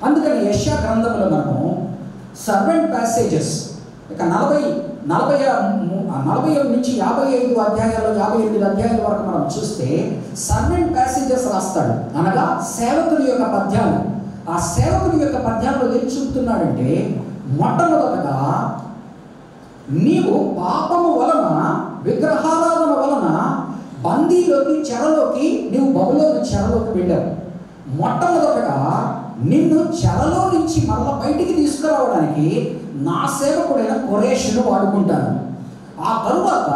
అందుకని యెషయా గ్రంథంలో మనము సర్వెంట్ ప్యాసేజెస్ ఇక 40 నుంచి 55 అధ్యాయాలు 58 అధ్యాయాల వరకు మనం చూస్తే సర్వెంట్ ప్యాసేజెస్ రాస్తాడు, అనగా సేవకుని యొక్క పద్యాలు. ఆ సేవకుని యొక్క పద్యాల్లో ఏం చూపుతున్నాడంటే, మొట్టమొదటగా నీవు పాపము వలన విగ్రహారాధన వలన బందీలోకి చెరలోకి నీవు బబులోను చెరలోకి వెళ్ళావు. మొట్టమొదటగా నిన్ను చెరలో నుంచి మరల బయటికి తీసుకురావడానికి నా సేవకుడైన కొరేషును వాడుకుంటాను. ఆ తరువాత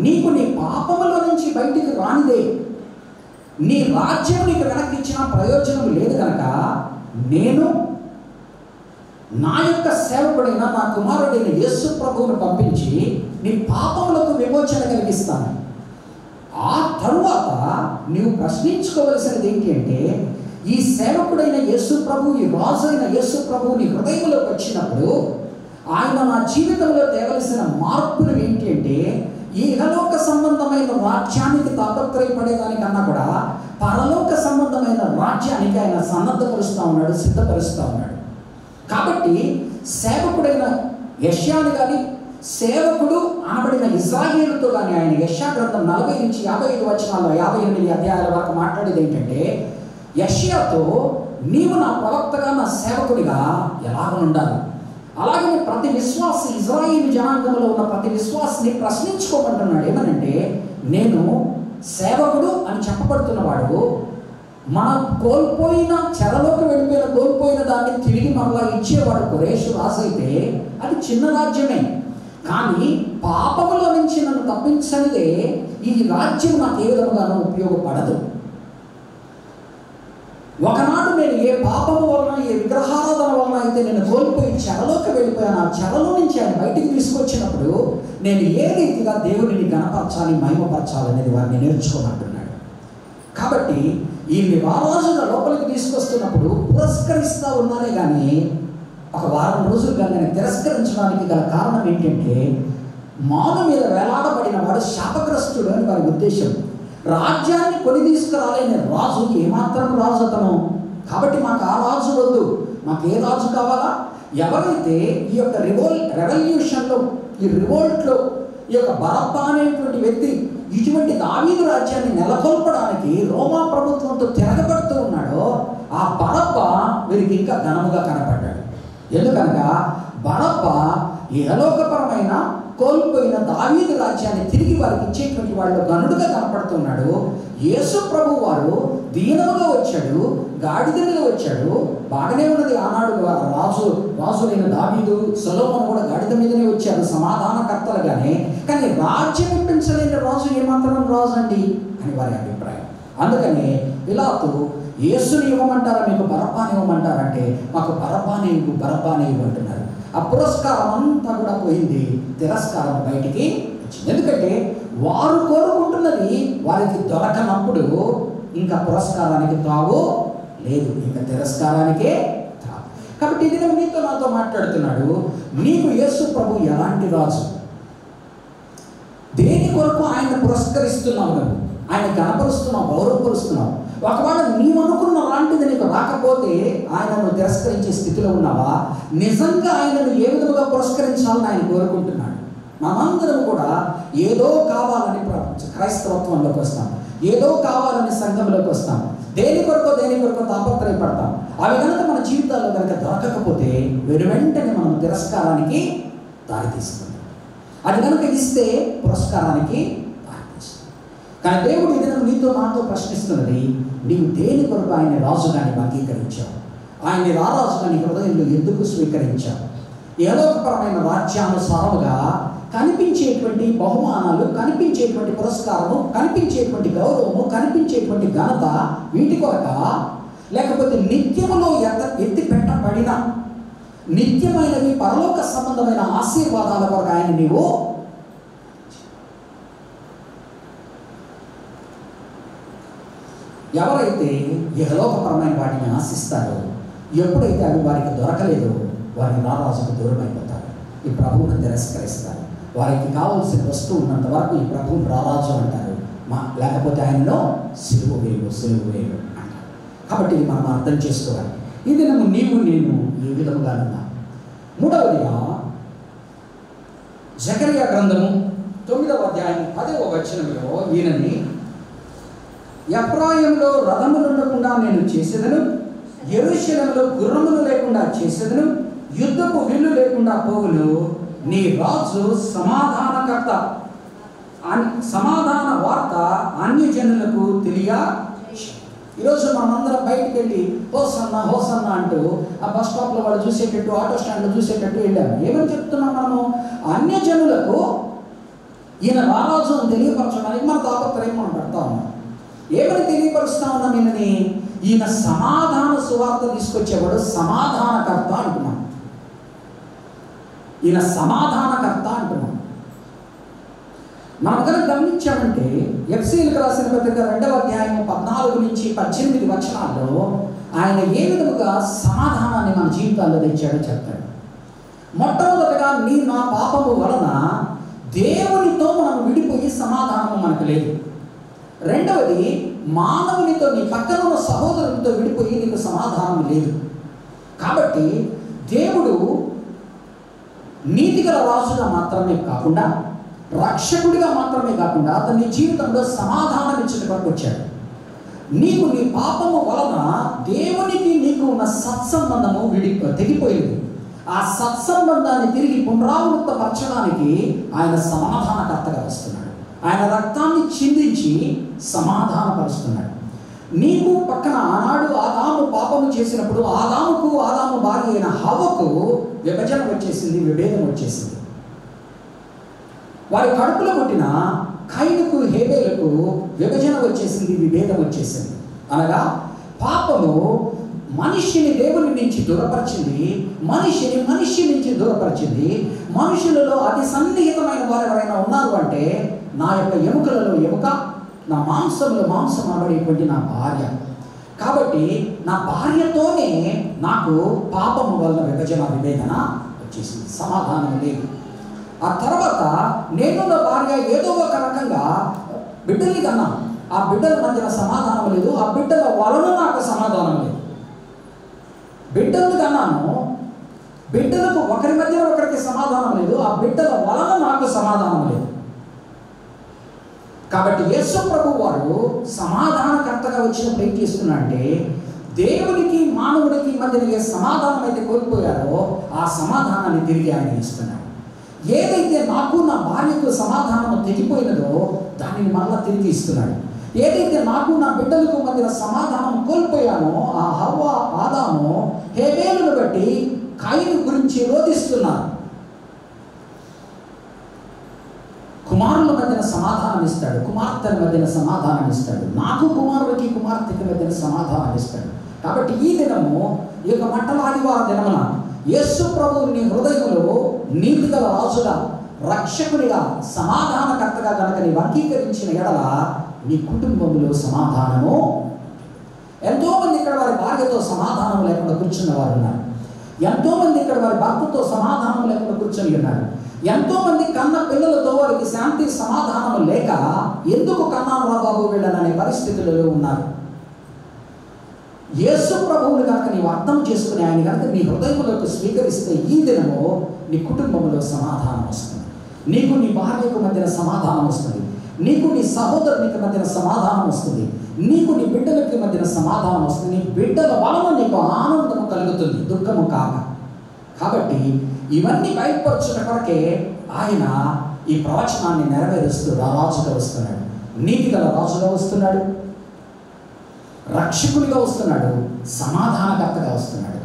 నీకు నీ పాపములో నుంచి బయటికి రానిదే, నీ రాజ్యం నీకు వెనక్కి ఇచ్చిన ప్రయోజనం లేదు కనుక నేను నా యొక్క సేవకుడైన నా కుమారుడైన యేసు ప్రభువును పంపించి నీ పాపములకు విమోచన కలిగిస్తాను. ఆ తరువాత నీవు ప్రశ్నించుకోవలసినది ఏంటి అంటే, ఈ సేవకుడైన యేసు ప్రభు, ఈ రాజు అయిన యేసు ప్రభు నీ హృదయంలోకి వచ్చినప్పుడు ఆయన నా జీవితంలో తేవలసిన మార్పులు ఏంటి అంటే, ఈ ఇహలోక సంబంధమైన రాజ్యానికి తాపత్రయపడేదానికన్నా కూడా పరలోక సంబంధమైన రాజ్యానికి ఆయన సన్నద్ధపరుస్తూ ఉన్నాడు, సిద్ధపరుస్తూ ఉన్నాడు. కాబట్టి సేవకుడైన యెషయాను కానీ సేవకుడు అనబడిన ఇశ్రాయేలుతో కానీ ఆయన యెషయా గ్రంథం 40 నుంచి 55 వచనాల్లో 58 అధ్యాయాల వరకు మాట్లాడేది ఏంటంటే, యెషయాతో నీవు నా ప్రవక్తగా నా సేవకుడిగా ఎలాగ ఉండాలి, అలాగే ప్రతి విశ్వాసి, ఇజ్రాయేలు జనాంగంలో ఉన్న ప్రతి విశ్వాసిని ప్రశ్నించుకోమంటున్నాడు. ఏమనంటే, నేను సేవకుడు అని చెప్పబడుతున్నవాడు మనం కోల్పోయిన చెరలోకి వెళ్ళిపోయిన కోల్పోయిన దాన్ని తిరిగి మరలా ఇచ్చేవాడు కొరేషు రాజు అయితే అది చిన్న రాజ్యమే. కానీ పాపములో నుంచి నన్ను తప్పించనిదే ఈ రాజ్యం నాకు ఏ విధంగానూ ఉపయోగపడదు. ఒకనాడు నేను ఏ పాపము వలన, ఏ విగ్రహారాధన వలన అయితే నేను కోల్పోయి చెరలోకి వెళ్ళిపోయాను, ఆ చెరలో నుంచి ఆయన బయటికి తీసుకొచ్చినప్పుడు నేను ఏ రీతిగా దేవుడిని గణపరచాలి, మహిమపరచాలి అనేది వారిని నేర్చుకోమంటున్నాడు. కాబట్టి ఈ రారాజుగా లోపలికి తీసుకొస్తున్నప్పుడు పురస్కరిస్తూ ఉన్నారే కానీ ఒక వారం రోజులు కానీ తిరస్కరించడానికి గల కారణం ఏంటంటే, మాను మీద వేలాడబడిన వాడు శాపగ్రస్తుడు అని వారి ఉద్దేశం. రాజ్యాన్ని కొని తీసుకురాలేని రాజు ఏమాత్రం రాజు అతను. కాబట్టి మాకు ఆ రాజు వద్దు, మాకు ఏ రాజు కావాలా? ఎవరైతే ఈ యొక్క రెవల్యూషన్లో, ఈ రివోల్ట్లో ఈ యొక్క బరబ్బా అనేటువంటి వ్యక్తి ఇటువంటి దావీదు రాజ్యాన్ని నెలకొల్పడానికి రోమా ప్రభుత్వంతో తిరగబడుతూ ఉన్నాడో ఆ బరబ్బ వీరికి ఇంకా ఘనముగా కనపడ్డాడు. ఎందుకనగా బరబ్బ ఇహలోకపరమైన కోల్పోయిన దావీదు రాజ్యాన్ని తిరిగి వారికి ఇచ్చేటువంటి వాళ్ళు గనుడుగా కనపడుతున్నాడు. యేసు ప్రభు వారు దీనముగా వచ్చాడు, గాడిదలుగా వచ్చాడు. బాగానే ఉన్నది. ఆనాడు రాజులైన దావీదు, సొలొమోను కూడా గాడిద మీదనే వచ్చారు సమాధానకర్తలుగానే. కానీ రాజ్యం ఇప్పించలేని రాజు ఏమాత్రం రాజు అండి అని వారి అభిప్రాయం. అందుకనే పిలాతు యేసుని ఇవ్వమంటారా, మీకు బరబ్బాని ఇవ్వమంటారంటే మాకు బరబ్బాని ఇవ్వమంటున్నారు. ఆ పురస్కారం అంతా కూడా పోయింది, తిరస్కారం బయటికి వచ్చింది. ఎందుకంటే వారు కోరుకుంటున్నది వారికి దొరకనప్పుడు ఇంకా పురస్కారానికి తావు లేదు, ఇంకా తిరస్కారానికే తావు. కాబట్టి ఇది నీతో నాతో మాట్లాడుతున్నాడు. నీకు యేసు ప్రభు ఎలాంటి రాజు? దేని కొరకు ఆయన పురస్కరిస్తున్నావు? నువ్వు ఆయన కనపరుస్తున్నావు, గౌరవపరుస్తున్నావు. ఒకవేళ నీవు అనుకున్న లాంటిది నీకు రాకపోతే ఆయనను తిరస్కరించే స్థితిలో ఉన్నావా? నిజంగా ఆయనను ఏ విధముగా పురస్కరించాలని ఆయన కోరుకుంటున్నాడు. మనందరం కూడా ఏదో కావాలని క్రైస్తవత్వంలోకి వస్తాం, ఏదో కావాలని సంఘంలోకి వస్తాం, దేని కొరకు తాపత్రయపడతాం. అవి కనుక మన జీవితాల్లో కనుక దొరకకపోతే వెంటనే మనం తిరస్కారానికి దారితీస్తుంది. అది కనుక ఇస్తే పురస్కారానికి దారితీస్తుంది. కానీ దేవుడు ఇది నీతో నాతో ప్రశ్నిస్తున్నది, నీవు దేని కొరకు ఆయన రాజుగాని అంగీకరించావు? ఆయన్ని రారాజుగా నీ హృదయంలో ఎందుకు స్వీకరించావు? ఏలోకపరమైన రాజ్యానుసారముగా కనిపించేటువంటి బహుమానాలు, కనిపించేటువంటి పురస్కారము, కనిపించేటువంటి గౌరవము, కనిపించేటువంటి ఘనత వీటి కొరక, లేకపోతే నిత్యములో ఎత్తి పెట్టబడిన నిత్యమైనవి పరలోక సంబంధమైన ఆశీర్వాదాల కొరకు ఆయన నీవు ఎవరైతే ఇహలోకపరమైన వాటిని ఆశిస్తారో, ఎప్పుడైతే అవి వారికి దొరకలేదో వారి రారాజుకు దూరం అయిపోతారు, ఈ ప్రభువును తిరస్కరిస్తారు. వారికి కావలసిన వస్తువు ఉన్నంత వరకు ఈ ప్రభువును రారాజు అంటారు, లేకపోతే ఆయనలో సిలువ వేయు అంటారు. కాబట్టి ఇది మనం అర్థం చేసుకోవాలి. ఇది నీవు నేను ఏ విధముగా ఉన్నా. మూడవదిగా జకరియా గ్రంథము 9వ అధ్యాయం 10వ వచనంలో ఈయనని ఎఫ్రాయిములో రథములు ఉండకుండా నేను చేసేదను, యెరూషలేములో గుర్రములు లేకుండా చేసేదను, యుద్ధపు విల్లు లేకుండా పోవును, నీ రాజు సమాధానకర్త, సమాధాన వార్త అన్యజనులకు తెలియ. ఈరోజు మనమందరం బయటికి వెళ్ళి హోసన్నా అంటూ ఆ బస్ స్టాప్లో వాళ్ళు చూసేటట్టు, ఆటో స్టాండ్లో చూసేటట్టు వెళ్ళాము. ఏమని చెప్తున్నాం మనము? అన్యజనులకు ఈయన రారాజు అని తెలియపరచడానికి మన తాపత్రయం మనం పెడతా ఉన్నాం. ఏమని తెలియపరుస్తా ఉన్నాం? ఈయన సమాధాన సువార్త తీసుకొచ్చేవాడు, సమాధానకర్త అంటున్నాం. ఈయన సమాధానకర్త అంటున్నాం. మనం కనుక గమనించామంటే ఎఫ్సీయులకు రాసిన పత్రిక 2వ అధ్యాయం 14 నుంచి 18 వచనాల్లో ఆయన ఏ విధముగా సమాధానాన్ని మన జీవితాల్లో తెచ్చాడో చెప్తాడు. మొట్టమొదటిగా నా పాపము వలన దేవునితో మనం విడిపోయి సమాధానం మనకు లేదు. రెండవది, మానవునితో, నీ పక్కన ఉన్న సహోదరునితో విడిపోయి నీకు సమాధానం లేదు. కాబట్టి దేవుడు నీతిగల రాజుగా మాత్రమే కాకుండా, రక్షకుడిగా మాత్రమే కాకుండా అతని జీవితంలో సమాధానం ఇచ్చడానికి వచ్చాడు. నీకు నీ పాపము వలన దేవునికి నీకు ఉన్న సత్సంబంధము తెగిపోయింది. ఆ సత్సంబంధాన్ని తిరిగి పునరావృతపరచడానికి ఆయన సమాధానకర్తగా వస్తున్నాడు. ఆయన రక్తాన్ని చిందించి సమాధానపరుస్తున్నాడు. నీకు పక్కన ఆనాడు ఆదాము పాపము చేసినప్పుడు ఆదాము భార్య అయిన హవ్వకు విభజన వచ్చేసింది, విభేదం వచ్చేసింది. వారి కడుపులో పుట్టిన కయీనుకు హేబేలుకు విభజన వచ్చేసింది, విభేదం వచ్చేసింది. అనగా పాపము మనిషిని దేవుని నుంచి దూరపరిచింది, మనిషి నుంచి దూరపరిచింది. మనుషులలో అతి సన్నిహితమైన వారు ఎవరైనా ఉన్నారు అంటే నా యొక్క ఎముకలలో ఎముక, నా మాంసంలో మాంసం అనబడేటువంటి నా భార్య. కాబట్టి నా భార్యతోనే నాకు పాపము వల్ల విభేదన వచ్చేసింది, సమాధానం లేదు. ఆ తర్వాత నేను నా భార్య ఏదో ఒక రకంగా బిడ్డల్ని కన్నాను, ఆ బిడ్డల మధ్యన సమాధానం లేదు, ఆ బిడ్డల వలన నాకు సమాధానం లేదు. బిడ్డలను కన్నాను, బిడ్డలకు ఒకరి మధ్యన ఒకరికి సమాధానం లేదు, ఆ బిడ్డల వలన నాకు సమాధానం లేదు. కాబట్టి యేసు ప్రభు వారు సమాధానకర్తగా వచ్చినప్పుడు ఏం చేస్తున్నాడంటే, దేవునికి మానవుడికి మధ్యన ఏ సమాధానం అయితే కోల్పోయారో ఆ సమాధానాన్ని తిరిగి ఆయన ఇస్తున్నాడు. ఏదైతే నాకు నా భార్యకు సమాధానం తెగిపోయినదో దానిని మళ్ళా తిరిగి ఇస్తున్నాడు. ఏదైతే నాకు నా బిడ్డలకు మధ్యన సమాధానం కోల్పోయానో, ఆ హవ్వ ఆదాము హేబేలును బట్టి కయీను గురించి రోధిస్తున్నారు. కుమారుల మధ్యన సమాధానం ఇస్తాడు, కుమార్తెల మధ్యన సమాధానం ఇస్తాడు, నాకు కుమారుడికి కుమార్తెకి మధ్యన సమాధానం ఇస్తాడు. కాబట్టి ఈ దినము, ఈ యొక్క మంటల ఆదివారం దినమున యేసు ప్రభువు నీ హృదయంలో నీతిగల రాజుగా, రక్షకునిగా, సమాధానకర్తగా కనుక నీవు అంగీకరించిన ఎడల నీ కుటుంబంలో సమాధానము. ఎంతోమంది ఇక్కడ వారి భార్యతో సమాధానం లేకుండా కూర్చున్న వారు ఉన్నారు. ఎంతోమంది ఇక్కడ వారి భర్తతో సమాధానం లేకుండా కూర్చొని ఉన్నారు. ఎంతోమంది కన్న పిల్లలతో వారికి శాంతి సమాధానం లేక ఎందుకు కన్నాను రా బాబు వీళ్ళననే పరిస్థితులలో ఉన్నారు. యేసు ప్రభువుని కనుక నీవు అర్థం చేసుకుని ఆయన కనుక నీ హృదయంలోకి స్వీకరిస్తే ఈ దినము నీ కుటుంబంలో సమాధానం వస్తుంది. నీకు నీ భార్యకు మధ్యన సమాధానం వస్తుంది. నీకు నీ సహోదరునికి మధ్యన సమాధానం వస్తుంది. నీకు నీ బిడ్డలకి మధ్యన సమాధానం వస్తుంది. నీ బిడ్డల వలన నీకు ఆనందము కలుగుతుంది, దుఃఖము కాక. కాబట్టి ఇవన్నీ బయటపరచుట కొరకే ఆయన ఈ ప్రవచనాన్ని నెరవేరుస్తూ రాజుగా వస్తున్నాడు. నీతిగల రాజుగా వస్తున్నాడు, రక్షకుడిగా వస్తున్నాడు, సమాధానకర్తగా వస్తున్నాడు.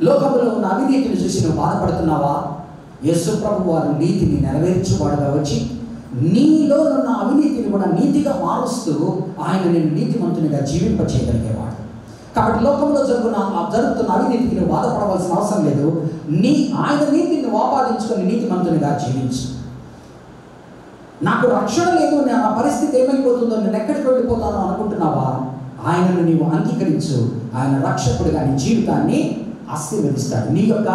లోకంలో ఉన్న అవినీతిని చూసి నువ్వు బాధపడుతున్నావా? యేసు ప్రభు వారు నీతిని నెరవేర్చువాడుగా వచ్చి నీలో ఉన్న అవినీతిని కూడా నీతిగా మారుస్తూ ఆయన నేను నీతిమంతునిగా జీవింపచేయగలిగేవాడు. కాబట్టి లోకంలో జరుగుతున్న అవినీతికి నువ్వు బాధపడవలసిన అవసరం లేదు. ఆయన నీతిని ఆపాదించుకొని నీతిమంతునిగా జీవించు. నాకు రక్షణ లేదు, నా పరిస్థితి ఏమైపోతుందో, నేను ఎక్కడికి వెళ్ళిపోతానో అనుకుంటున్నావా? ఆయనను నీవు అంగీకరించు. ఆయన రక్షకుడిగా నీ జీవితాన్ని ఆశీర్వదిస్తాడు. నీ యొక్క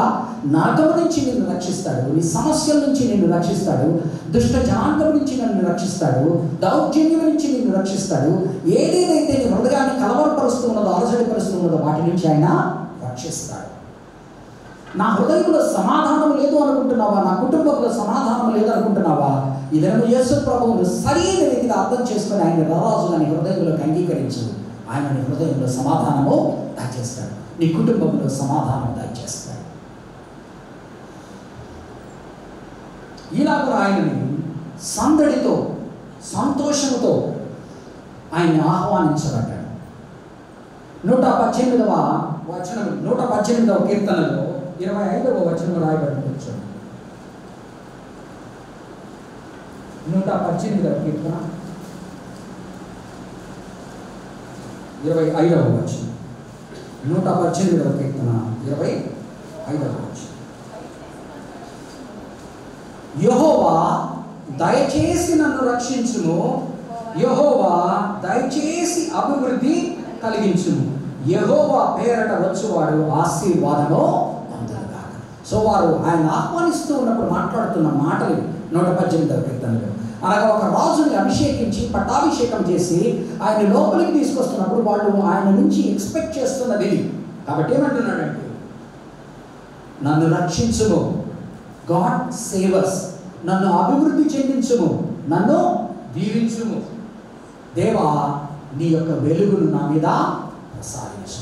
నరకం నుంచి నిన్ను రక్షిస్తాడు, నీ సమస్యల నుంచి నిన్ను రక్షిస్తాడు, దుష్ట జనాంగం నుంచి నిన్ను రక్షిస్తాడు, దౌర్జన్యం నుంచి నిన్ను రక్షిస్తాడు. ఏదేదైతే నీ హృదయాన్ని కలవరపరుస్తూ ఉన్నదో, అలజడిపరుస్తూ ఉన్నదో వాటి నుంచి ఆయన రక్షిస్తాడు. నా హృదయంలో సమాధానం లేదు అనుకుంటున్నావా? నా కుటుంబంలో సమాధానం లేదు అనుకుంటున్నావా? ఇదను యేసు ప్రభువును సరైన రీతిగా అర్థం చేసుకుని ఆయన రాజుగా నీ హృదయంలోకి అంగీకరించు. ఆయన నీ హృదయంలో సమాధానము దయచేస్తాడు, నీ కుటుంబంలో సమాధానం దయచేస్తాడు. ఇలాగ ఆయనని సందడితో, సంతోషంతో ఆయన్ని ఆహ్వానించబడ్డాడు. 118వ వచనం, 118వ కీర్తనలో 25వ వచనం రాయబడి కూర్చోండి. 118వ కీర్తన 25వ వచనం. 118వ కీర్తన 25వ వచనం. యెహోవా దయచేసి నన్ను రక్షించుము, యెహోవా దయచేసి అభివృద్ధి కలిగించుము, యెహోవా పేరట వచ్చువాడు ఆశీర్వాదము పొందుగాక. సో వారు ఆయన ఆహ్వానిస్తూ ఉన్నప్పుడు మాట్లాడుతున్న మాటలు 118వ కీర్తనలో. అనగా ఒక రాజుని అభిషేకించి పట్టాభిషేకం చేసి ఆయన లోపలికి తీసుకొస్తున్నప్పుడు వాళ్ళు ఆయన నుంచి ఎక్స్పెక్ట్ చేస్తున్నది. కాబట్టి ఏమంటున్నాడంటే, నన్ను రక్షించుము, గాడ్ సేవర్స్, నన్ను అభివృద్ధి చెందించుము, నన్ను దీవించుము, దేవా నీ యొక్క వెలుగును నా మీద ప్రసాదించు.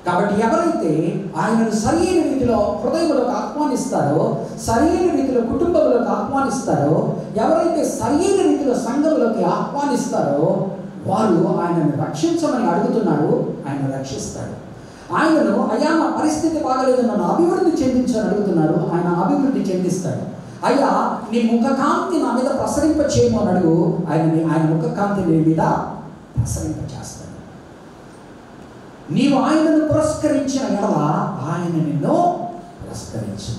కాబట్టి ఎవరైతే ఆయనను సరైన రీతిలో హృదయంలోకి ఆహ్వానిస్తారో, సరైన రీతిలో కుటుంబంలోకి ఆహ్వానిస్తారో, ఎవరైతే సరైన రీతిలో సంఘంలోకి ఆహ్వానిస్తారో వారు ఆయనను రక్షించమని అడుగుతున్నాడు, ఆయన రక్షిస్తాడు. ఆయనను అయ్యా నా పరిస్థితి బాగలేదు, నన్ను అభివృద్ధి చెందించని అడుగుతున్నారు, ఆయన అభివృద్ధి చెందిస్తాడు. అయ్యా నీ ముఖకాంతి నా మీద ప్రసరింప చేయము అని అడుగు, ఆయన ముఖకాంతి నీ మీద ప్రసరింప చేస్తాడు. నీవు ఆయనను పురస్కరించిన ఎడల ఆయన నిన్ను పురస్కరించు.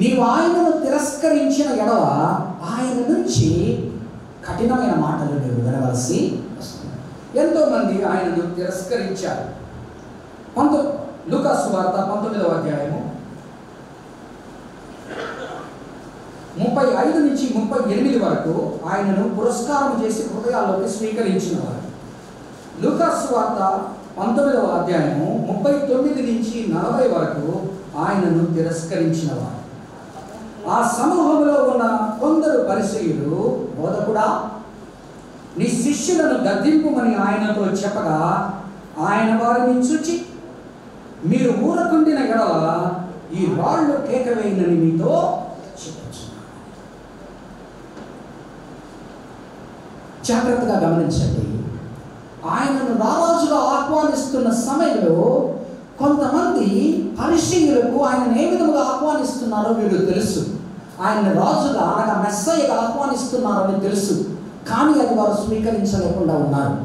నీవు ఆయనను తిరస్కరించిన ఎడల ఆయన నుంచి కఠినమైన మాటలు నీవు వినవలసి వస్తుంది. ఎంతోమంది ఆయనను తిరస్కరించారు. లూకా సువార్త 19వ అధ్యాయము 35 నుంచి 38 వరకు ఆయనను పురస్కారం చేసి హృదయాల్లోకి స్వీకరించిన వారు. లూకా సువార్త 19వ అధ్యాయము 39 నుంచి 40 వరకు ఆయనను తిరస్కరించిన వారు. ఆ సమూహంలో ఉన్న కొందరు పరిసయ్యులు, బోధకుడా నీ శిష్యులను గద్దింపుమని ఆయనతో చెప్పగా ఆయన వారిని చూచి, మీరు ఊరకుండిన ఎడల ఈ రాళ్ళు కేక వేయనని మీతో చెప్పుచున్నాను. జాగ్రత్తగా గమనించండి. ఆయనను రారాజుగా ఆహ్వానిస్తున్న సమయంలో కొంతమంది పరిసయ్యులకు ఆయనను ఏ విధముగా ఆహ్వానిస్తున్నారో వీళ్ళు తెలుసు. ఆయన రాజుగా అనగా మెస్సయ్యగా ఆహ్వానిస్తున్నారని తెలుసు. కానీ అది వారు స్వీకరించలేకుండా ఉన్నారు.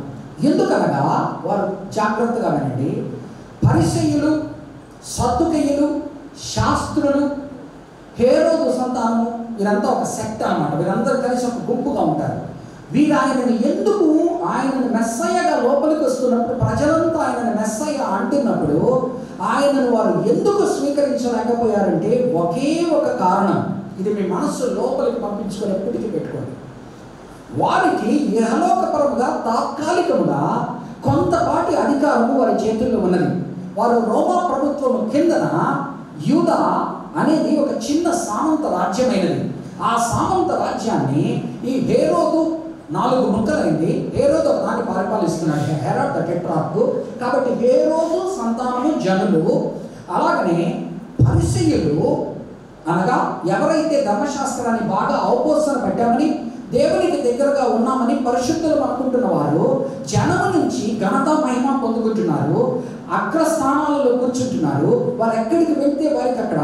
ఎందుకనగా వారు జాగ్రత్తగా వినండి. పరిసయ్యులు, సద్దుకయ్యులు, శాస్త్రులు, హేరోదు సంతానము, వీరంతా ఒక సెక్ట్ అన్నమాట. వీరందరూ కలిసి ఒక గుంపుగా ఉంటారు. వీరు ఆయనను ఎందుకు ఆయనను మెస్సయ్యగా లోపలికి వస్తున్నప్పుడు ప్రజలంతా ఆయనను మెస్సయ్య అంటున్నప్పుడు ఆయనను వారు ఎందుకు స్వీకరించలేకపోయారంటే ఒకే ఒక కారణం. ఇది మీ మనస్సు లోపలికి పంపించుకొని ఎప్పటికీ పెట్టుకోండి. వారికి ఇహలోకపరముగా తాత్కాలికముగా కొంతపాటి అధికారము వారి చేతుల్లో ఉన్నది. వారు రోమా ప్రభుత్వం కిందన యూదా అనేది ఒక చిన్న సామంత రాజ్యమైనది. ఆ సామంత రాజ్యాన్ని ఈ హేరోదు 4 ముక్కలైంది. హేరోదు ఒకనాటి పరిపాలిస్తున్నాడు, హెరోడ్ ద టెట్రార్క్. కాబట్టి హేరోదు సంతానము జనులు, అలాగనే పరిసయ్యులు అనగా ఎవరైతే ధర్మశాస్త్రాన్ని బాగా అవపోసన పెట్టామని దేవునికి దగ్గరగా ఉన్నామని పరిశుద్ధులు అనుకుంటున్న వారు జనము నుంచి ఘనత మహిమ పొందుకుంటున్నారు, అగ్రస్థానాలలో కూర్చుంటున్నారు. వారు ఎక్కడికి వెళ్తే వారికి అక్కడ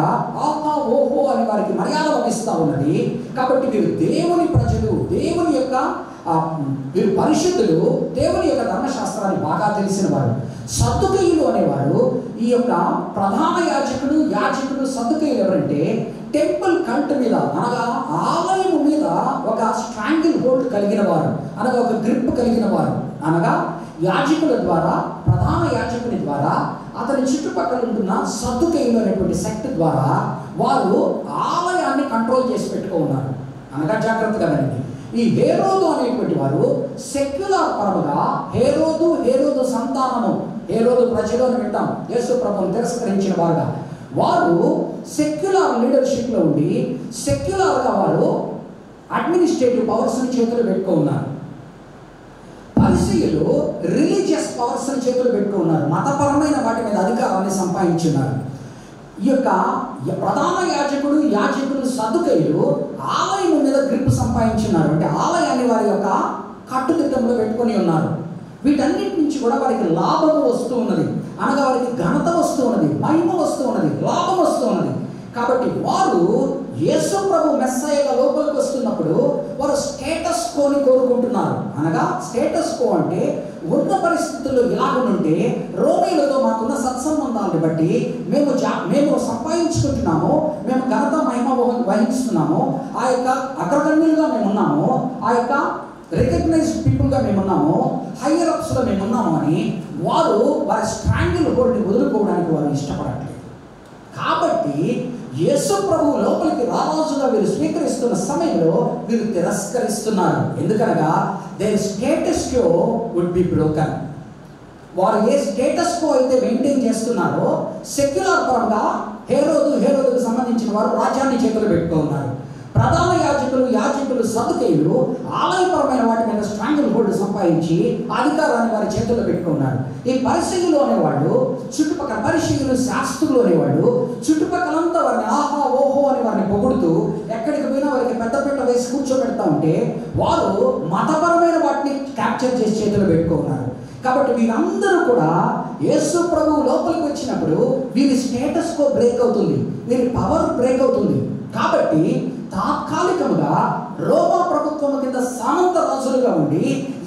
ఆహా ఓహో అని వారికి మర్యాద లభిస్తూ ఉన్నది. కాబట్టి వీరు దేవుని ప్రజలు, దేవుని యొక్క వీరు పరిశుద్ధులు, దేవుని యొక్క ధర్మశాస్త్రాన్ని బాగా తెలిసిన వారు. సద్దుకయ్యులు అనేవారు ఈ యొక్క ప్రధాన యాజకులు సద్దుకయ్యులు ఎవరంటే టెంపుల్ కల్ట్ మీద అనగా ఆలయం మీద ఒక స్ట్రాంగిల్ హోల్డ్ కలిగిన వారు, అనగా ఒక గ్రిప్ కలిగిన వారు. అనగా యాజకుల ద్వారా, ప్రధాన యాజకుని ద్వారా, అతని చుట్టుపక్కల ఉంటున్న సద్దుకయ్యులు అనేటువంటి సెక్ట్ ద్వారా వారు ఆలయాన్ని కంట్రోల్ చేసి పెట్టుకున్నారు. అనగా జాగ్రత్తగా వినండి. ఈ హేరోదు అనేటువంటి వారు సెక్యులర్ పరముగా హేరోదు సంతానము, హేరోదు ప్రజలు అని వింటాం, యేసు ప్రభువును తిరస్కరించిన వారుగా వారు సెక్యులర్ లీడర్షిప్లో ఉండి సెక్యులర్గా వారు అడ్మినిస్ట్రేటివ్ పవర్స్ని చేతులు పెట్టుకున్నారు. పరిసయ్యులు రిలీజియస్ పవర్స్ని చేతులు పెట్టుకున్నారు, మతపరమైన వాటి మీద అధికారాన్ని సంపాదించున్నారు. ఈ యొక్క ప్రధాన యాజకులు సద్దుకయ్యులు ఆలయం మీద గ్రిప్ సంపాదించున్నారు. అంటే ఆలయాన్ని వారి యొక్క కట్టుదిట్టంలో పెట్టుకొని ఉన్నారు. వీటన్నిటి నుంచి కూడా వారికి లాభము వస్తూ ఉన్నది, అనగా వారికి ఘనత వస్తూ ఉన్నది, మహిమ వస్తూ ఉన్నది, లాభం వస్తూ ఉన్నది. కాబట్టి వారు యేసు ప్రభు మెస్సయ్యగా లోపలికి వస్తున్నప్పుడు వారు స్టేటస్ కోని కోరుకుంటున్నారు. అనగా స్టేటస్ కో అంటే ఉన్న పరిస్థితుల్లో ఇలాగుంటే రోమీలతో మాకున్న సత్సంబంధాలను బట్టి మేము సంపాదించుకుంటున్నాము, మేము ఘనత మహిమ వహిస్తున్నాము, ఆ యొక్క అగ్రగణ్యులుగా మేము ఉన్నాము, ఆ యొక్క రికగ్నైజ్డ్ పీపుల్గా మేమున్నాము, హయ్యర్ అప్స్లో మేమున్నాము అని వారు వారి స్ట్రాంగిల్ హోల్డ్ని వదులుకోవడానికి వారు ఇష్టపడట్లేదు. కాబట్టి యేసు ప్రభువు లోపలికి రారాజుగా వీరు స్వీకరిస్తున్న సమయంలో వీరు తిరస్కరిస్తున్నారు. ఎందుకనగా their status quo would be broken. వారు ఏ స్టేటస్ కో అయితే మెయింటైన్ చేస్తున్నారో సెక్యులర్ పరంగా హేరోదుకు సంబంధించిన వారు రాజ్యాన్ని చేతులు పెట్టుకున్నారు. ప్రధాన యాజకులు సద్దుకయ్యులు ఆలయపరమైన వాటి మీద స్ట్రాంగిల్ హోల్డ్ సంపాదించి అధికారాన్ని వారి చేతుల్లో పెట్టుకున్నారు. ఈ పరిసయ్యులు అనేవాళ్ళు చుట్టుపక్కల పరిసయ్యులు, శాస్త్రులు అనేవాళ్ళు చుట్టుపక్కలంతా వారిని ఆహా ఓహో అని వారిని పొగుడుతూ ఎక్కడికి పోయినా వారికి పెద్ద వేసి కూర్చోబెడతా ఉంటే వారు మతపరమైన వాటిని క్యాప్చర్ చేసి చేతులు పెట్టుకున్నారు. కాబట్టి వీరందరూ కూడా యేసు ప్రభువు లోపలికి వచ్చినప్పుడు వీరి స్టేటస్ కో బ్రేక్ అవుతుంది, వీరి పవర్ బ్రేక్ అవుతుంది. కాబట్టి తాత్కాలికముగా రోమా ప్రభుత్వం కింద సామంత రాజులుగా ఉండి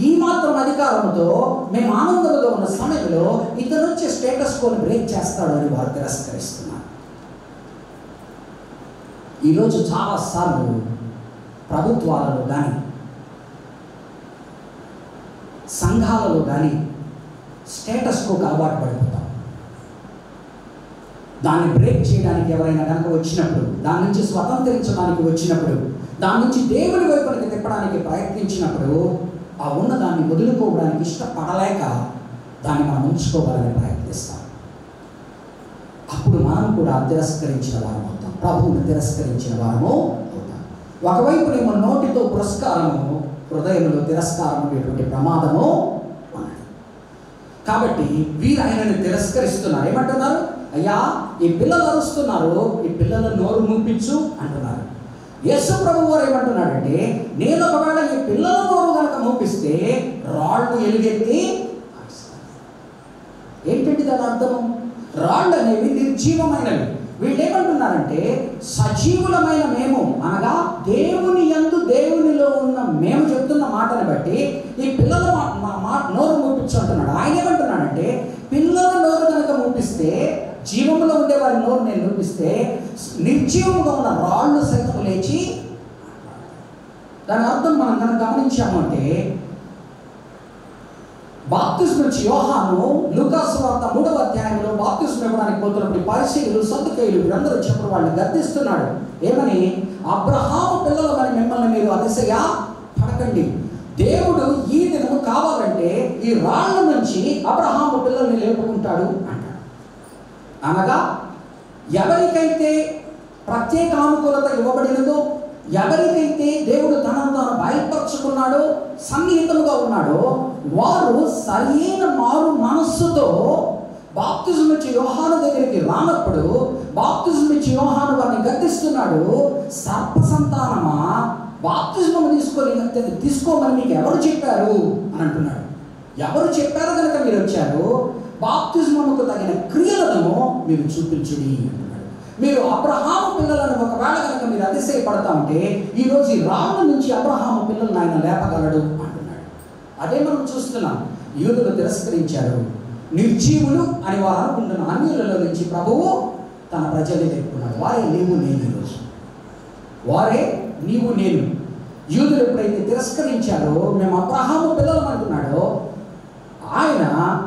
ఈ మాత్రం అధికారంతో మేము ఆనందంగా ఉన్న సమయంలో ఇతను వచ్చే స్టేటస్ కోని బ్రేక్ చేస్తాడు అని వారు తిరస్కరిస్తున్నారు. ఈరోజు చాలాసార్లు ప్రభుత్వాలలో కానీ సంఘాలలో కానీ స్టేటస్ కోకి అలవాటు పడిపోతాం. దాన్ని బ్రేక్ చేయడానికి ఎవరైనా కనుక వచ్చినప్పుడు, దాని నుంచి స్వతంత్రించడానికి వచ్చినప్పుడు, దాని నుంచి దేవుని వైపునికి తిప్పడానికి ప్రయత్నించినప్పుడు ఆ ఉన్నదాన్ని వదులుకోవడానికి ఇష్టపడలేక దాన్ని మనం ఉంచుకోవాలని ప్రయత్నిస్తాం. అప్పుడు మనం కూడా తిరస్కరించిన వారం అవుతాం, ప్రభువుని తిరస్కరించిన వారము అవుతాం. ఒకవైపు మన నోటితో పురస్కారము, హృదయంలో తిరస్కారం ఉండేటువంటి ప్రమాదము ఉన్నది. కాబట్టి వీరు ఆయనను తిరస్కరిస్తున్నారు. ఏమంటున్నారు? అయ్యా, ఈ పిల్లలు అరుస్తున్నారు, ఈ పిల్లల నోరు మూపించు అంటున్నారు. యేసు ప్రభు వారు ఏమంటున్నాడంటే, నేను ఒకవేళ ఈ పిల్లల నోరు కనుక మూపిస్తే రాళ్ళు ఎలుగెత్తి. ఏంటంటే దాని అర్థం? రాళ్ళు అనేవి నిర్జీవమైనవి. వీళ్ళు ఏమంటున్నారంటే, సజీవులమైన మేము అనగా దేవుని యందు దేవునిలో ఉన్న మేము చెప్తున్న మాటను బట్టి ఈ పిల్లల నోరు మూపించు అంటున్నాడు. ఆయన ఏమంటున్నాడంటే, పిల్లల నోరు కనుక మూపిస్తే, జీవంలో ఉండే వారి నోరు నేను మూపిస్తే నిర్జీవంగా ఉన్న రాళ్ళు సైతం లేచి. దాని అర్థం మనం కనుక గమనించాము అంటే, బాప్తిస్మం ఇచ్చి యోహాను లూకాసు వార్త 3వ అధ్యాయంలో బాప్తిస్మం ఇవ్వడానికి పోతున్నప్పుడు పరిసయ్యులు, సద్దుకయ్యులు వీరందరూ చెప్పిన వాళ్ళని గద్దిస్తున్నాడు. ఏమని? అబ్రహాము పిల్లలమని మిమ్మల్ని మీరు అతిశయ పడకండి. దేవుడు ఈ దినము కావాలంటే ఈ రాళ్ళ నుంచి అబ్రహాము పిల్లల్ని లేపుకుంటాడు అంటాడు. అనగా ఎవరికైతే ప్రత్యేక అనుకూలత ఇవ్వబడినదో, ఎవరికైతే దేవుడు తనను తాను బయలుపరుచుకున్నాడో, సన్నిహితముగా ఉన్నాడో, వారు సరైన మారు మనస్సుతో బాప్తిజం ఇచ్చి యోహాను దగ్గరికి రానప్పుడు బాప్తిజం ఇచ్చి యోహాను వారిని గద్దిస్తున్నాడు. సర్ప సంతానమా, బాప్తిజం తీసుకోమని మీకు ఎవరు చెప్పారు అని అంటున్నాడు. ఎవరు చెప్పారు కనుక మీరు వచ్చారు? బాప్తిజముకు తగిన క్రియలను మీరు చూపించుడి అంటున్నాడు. మీరు అబ్రహాము పిల్లలను ఒకవేళ కనుక మీరు అతిశయపడతా ఉంటే ఈరోజు ఈ రాళ్ళ నుంచి అబ్రహాము పిల్లలను ఆయన లేపగలడు అంటున్నాడు. అదే మనం చూస్తున్నాం. యూదులు తిరస్కరించారు. నిర్జీవులు అని వారు అనుకుంటున్న అన్యులలో నుంచి ప్రభువు తన ప్రజల్ని లేపుకున్నాడు. వారే నీవు నేను. ఈరోజు వారే నీవు నేను. యూదులు ఎప్పుడైతే తిరస్కరించారో, మేము అబ్రహాము పిల్లలు అంటున్నాడో, ఆయన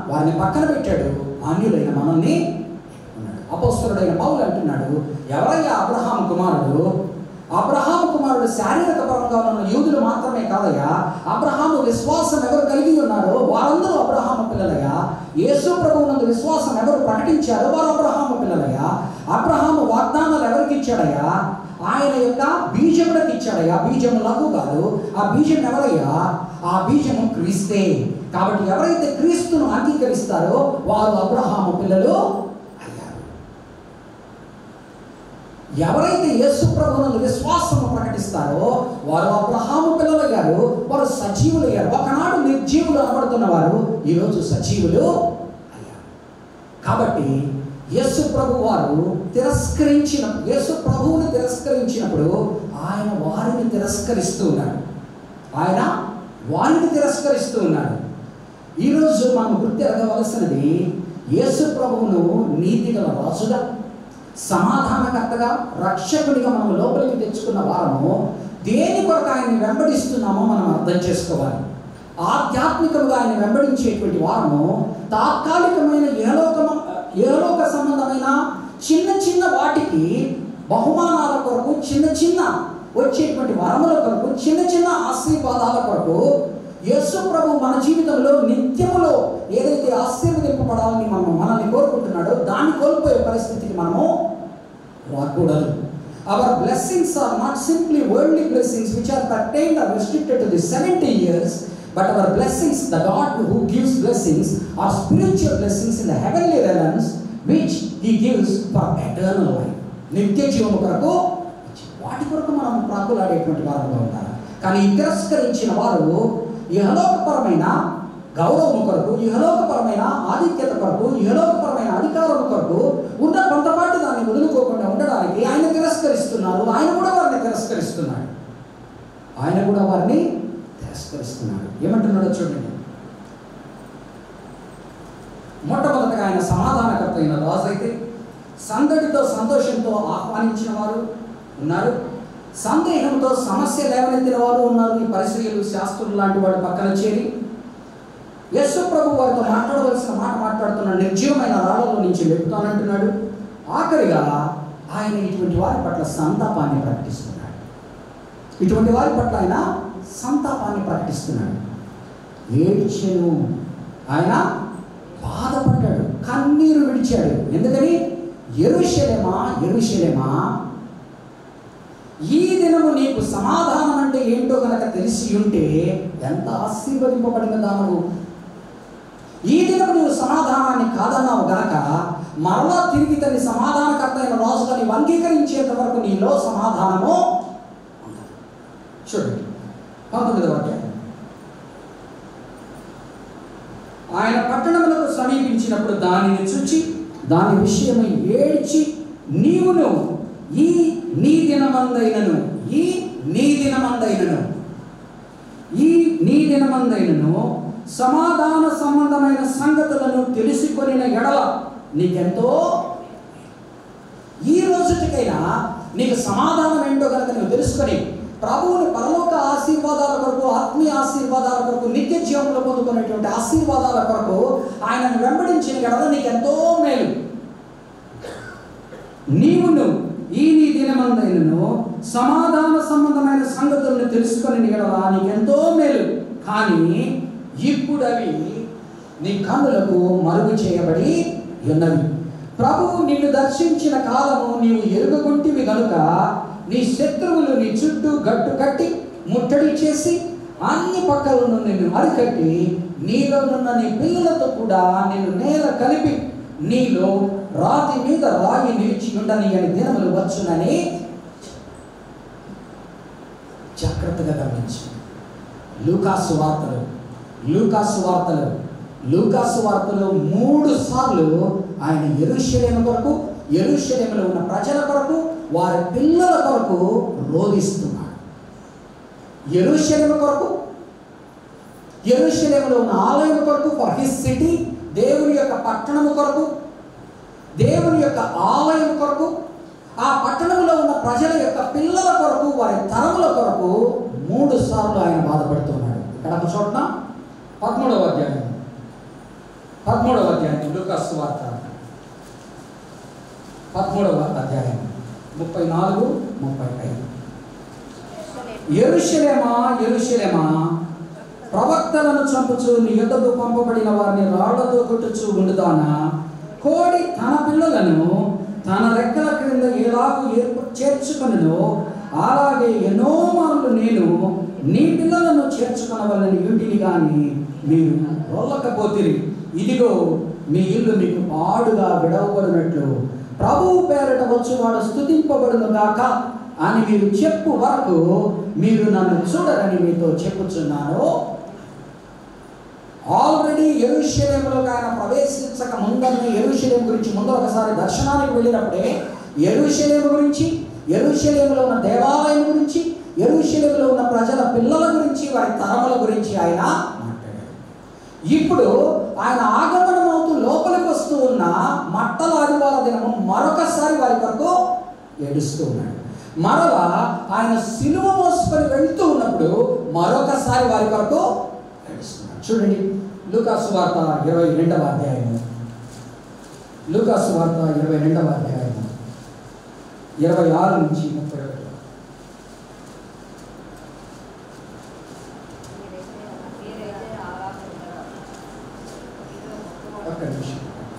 వారిని పక్కన పెట్టాడు. అన్యులైన మనల్ని అపోస్తలుడైన పౌలు అంటున్నాడు, ఎవరయ్యా అబ్రహాము కుమారుడు? అబ్రహాము కుమారుడు శారీరక పరంగా ఉన్న యూదులు మాత్రమే కాదయ్యా, అబ్రహాము విశ్వాసం ఎవరు కలిగి ఉన్నారో వారందరూ అబ్రహాము పిల్లలయ్యా. యేసు ప్రభువునందు విశ్వాసం ఎవరు ప్రకటించారో వారు అబ్రహాము పిల్లలయ్యా. అబ్రహాము వాగ్దానాలు ఎవరికి ఇచ్చాడయ్యా? ఆయన యొక్క బీజములకు ఇచ్చాడయ్యా. బీజము లఘు కాదు. ఆ బీజం ఎవరయ్యా? ఆ బీజము క్రీస్తే. కాబట్టి ఎవరైతే క్రీస్తును అంగీకరిస్తారో వారు అబ్రహాము పిల్లలు అయ్యారు. ఎవరైతే యేసు ప్రభువునందు విశ్వాసము ప్రకటిస్తారో వారు అబ్రహాము పిల్లలు అయ్యారు. వారు సజీవులు అయ్యారు. ఒకనాడు నిర్జీవులు అనబడుతున్న వారు ఈరోజు సజీవులు అయ్యారు. కాబట్టి యేసు ప్రభు వారు యేసు ప్రభువుని తిరస్కరించినప్పుడు ఆయన వారిని తిరస్కరిస్తూ ఉన్నాడు. ఆయన వారిని తిరస్కరిస్తూ ఉన్నాడు. ఈరోజు మనం గుర్తెరగవలసినది, యేసు ప్రభువును నీతిగల రాజుగా, సమాధానకర్తగా, రక్షకునిగా మనం లోపలికి తెచ్చుకున్న వారము దేని కొరకు ఆయన్ని వెంబడిస్తున్నామో మనం అర్థం చేసుకోవాలి. ఆధ్యాత్మికంగా ఆయన వెంబడించేటువంటి వారము తాత్కాలికమైన ఏలోక సంబంధమైన చిన్న చిన్న వాటికి బహుమానాల కొరకు, చిన్న చిన్న వచ్చేటువంటి వరముల కొరకు, చిన్న చిన్న ఆశీర్వాదాల కొరకు యేసు ప్రభు మన జీవితంలో నిత్యములో ఏదైతే ఆశీర్వదింపబడాలని మనల్ని కోరుకుంటున్నాడో దాన్ని కోల్పోయే పరిస్థితికి మనము రాకూడదు. Our blessings are not simply worldly blessings which are pertained or restricted to the 70 years, but our blessings, the God who gives blessings, are spiritual blessings in the heavenly realms which He gives for eternal life. నిత్య జీవము కొరకు, వాటి కొరకు మనం ప్రాకులాడేటువంటి వారుగా ఉంటారు. కానీ తిరస్కరించిన వారు ఇహలోకపరమైన గౌరవము కొరకు, ఇహలోకపరమైన ఆధిక్యత కొరకు, ఇహలోకపరమైన అధికారం కొరకు ఉన్న కొంతపాటి దాన్ని వదులుకోకుండా ఉండడానికి ఆయన తిరస్కరిస్తున్నారు. ఆయన కూడా వారిని తిరస్కరిస్తున్నాడు. ఏమంటున్నాడో చూడండి. మొట్టమొదటిగా ఆయన సమాధానకర్త అయిన రాజు అయితే సందడితో సంతోషంతో ఆహ్వానించిన వారు ఉన్నారు. సందేహంతో సమస్య లేవనెత్తిన వారు ఉన్నారు. ఈ పరిసయ్యులు, శాస్త్రులు లాంటి వాడు పక్కన చేరి యేసు ప్రభు వారితో మాట్లాడవలసిన మాట మాట్లాడుతున్నాడు. నిర్జీవమైన రాళ్ళలో నుంచి లేపుతానంటున్నాడు. ఆఖరిగా ఆయన ఇటువంటి వారి పట్ల సంతాపాన్ని ప్రకటిస్తున్నాడు. ఇటువంటి వారి పట్ల ఆయన సంతాపాన్ని ప్రకటిస్తున్నాడు. ఏడ్చెను, ఆయన బాధపడ్డాడు, కన్నీరు విడిచాడు. ఎందుకని? యెరూషలేమా, యెరూషలేమా, ఈ దినము నీకు సమాధానం అంటే ఏంటో కనుక తెలిసి ఉంటే ఎంత ఆశీర్వదింపబడిన దానవు. ఈ దినము నీవు సమాధానాన్ని కాదన్నావు గనక మరలా తిరిగి తన సమాధానకర్త అయిన రాజుగా నీవు అంగీకరించేంత వరకు నీలో సమాధానము. చూడండి 19వ అధ్యాయం. ఆయన పట్టణములకు సమీపించినప్పుడు దానిని చూచి దాని విషయమై ఏడ్చి నీవును ఈ నీ దినమందైనను సమాధాన సంబంధమైన సంగతులను తెలుసుకొనిన ఎడల నీకెంతో. ఈ రోజుకైనా నీకు సమాధానం ఏంటో కనుక నువ్వు తెలుసుకొని ప్రభువుని పరలోక ఆశీర్వాదాల కొరకు, ఆత్మీయ ఆశీర్వాదాల కొరకు, నిత్య జీవంలో పొందుకునేటువంటి ఆశీర్వాదాల కొరకు ఆయనను వెంబడించిన ఎడల నీకెంతో మేలు. నీవును ఈ నీ దినమందైనను సమాధాన సంబంధమైన సంగతులను తెలుసుకొని ఎడల నీకెంతో మేలు. కానీ ఇప్పుడు అవి నీ కన్నులకు మరుగు చేయబడి ఉన్నవి. ప్రభువు నిన్ను దర్శించిన కాలము నీవు ఎరుగగొంటివి గనుక నీ శత్రువులు నీ చుట్టూ గట్టు కట్టి ముట్టడి చేసి అన్ని పక్కలను నిన్ను అరికట్టి నీలోనున్న నీ పిల్లలతో కూడా నిన్ను నేల కలిపి నీలో రాతి మీద రాయి నిలిచి ఉండని అని దినములు వచ్చునని. జాగ్రత్తగా గమనించు. లూకాసు వార్తలో 3 సార్లు ఆయన యెరూషలేము కొరకు, యెరూషలేములో ఉన్న ప్రజల కొరకు, వారి పిల్లల కొరకు రోధిస్తున్నాడు. యెరూషలేము కొరకు, యెరూషలేములో ఉన్న ఆలయం కొరకు, ఫర్ హిస్ సిటీ, దేవుని యొక్క పట్టణము కొరకు, దేవుని యొక్క ఆలయం కొరకు, ఆ పట్టణంలో ఉన్న ప్రజల యొక్క పిల్లల కొరకు, వారి తరముల కొరకు 3 సార్లు ఆయన బాధపడుతున్నాడు. ఇక్కడ ఒక చోట్న 13వ అధ్యాయం లూకాసు వార్త 13వ అధ్యాయం 34-35. యెరూషలేమా ప్రవక్తలను చంపుచు నీ యొద్దకు పంపబడిన వారిని రాళ్లతో కొట్టుచు ఉండుదానా, కోడి తన పిల్లలను తన రెక్కల క్రింద ఎలాగూ చేర్చుకొనునో అలాగే ఎన్నో మార్లు నేను నీ పిల్లలను చేర్చుకొనవలని ఇంటిని కానీ మీరు రోళ్ళకపోతిరి. ఇదిగో మీ ఇల్లు మీకు పాడుగా విడవబడినట్లు ప్రభువు పేరట వచ్చువాడు స్తుతింపబడును గాక అని మీరు చెప్పు వరకు మీరు నన్ను చూడరని మీతో చెప్పుచున్నాను. ఆల్రెడీ యెరూషలేములోకి ఆయన ప్రవేశించక ముందనే యెరూషలేము గురించి ముందు ఒకసారి దర్శనానికి వెళ్ళినప్పుడే యెరూషలేము గురించి, యెరూషలేములో ఉన్న దేవాలయం గురించి, యెరూషలేములో ఉన్న ప్రజల పిల్లల గురించి, వారి తరముల గురించి ఆయన మాట్లాడారు. ఇప్పుడు ఆయన ఆగమనం అవుతూ లోపలికి వస్తూ ఉన్న మట్టల ఆదివార దినము మరొకసారి వారి కొరకు ఏడుస్తూ ఉన్నాడు. మరలా ఆయన సిలువ మోసుకొని వెళ్తూ ఉన్నప్పుడు మరొకసారి వారి కొరకు ఏడుస్తున్నాడు. చూడండి లూకాసు వార్త 22వ అధ్యాయము, 26 నుంచి 31.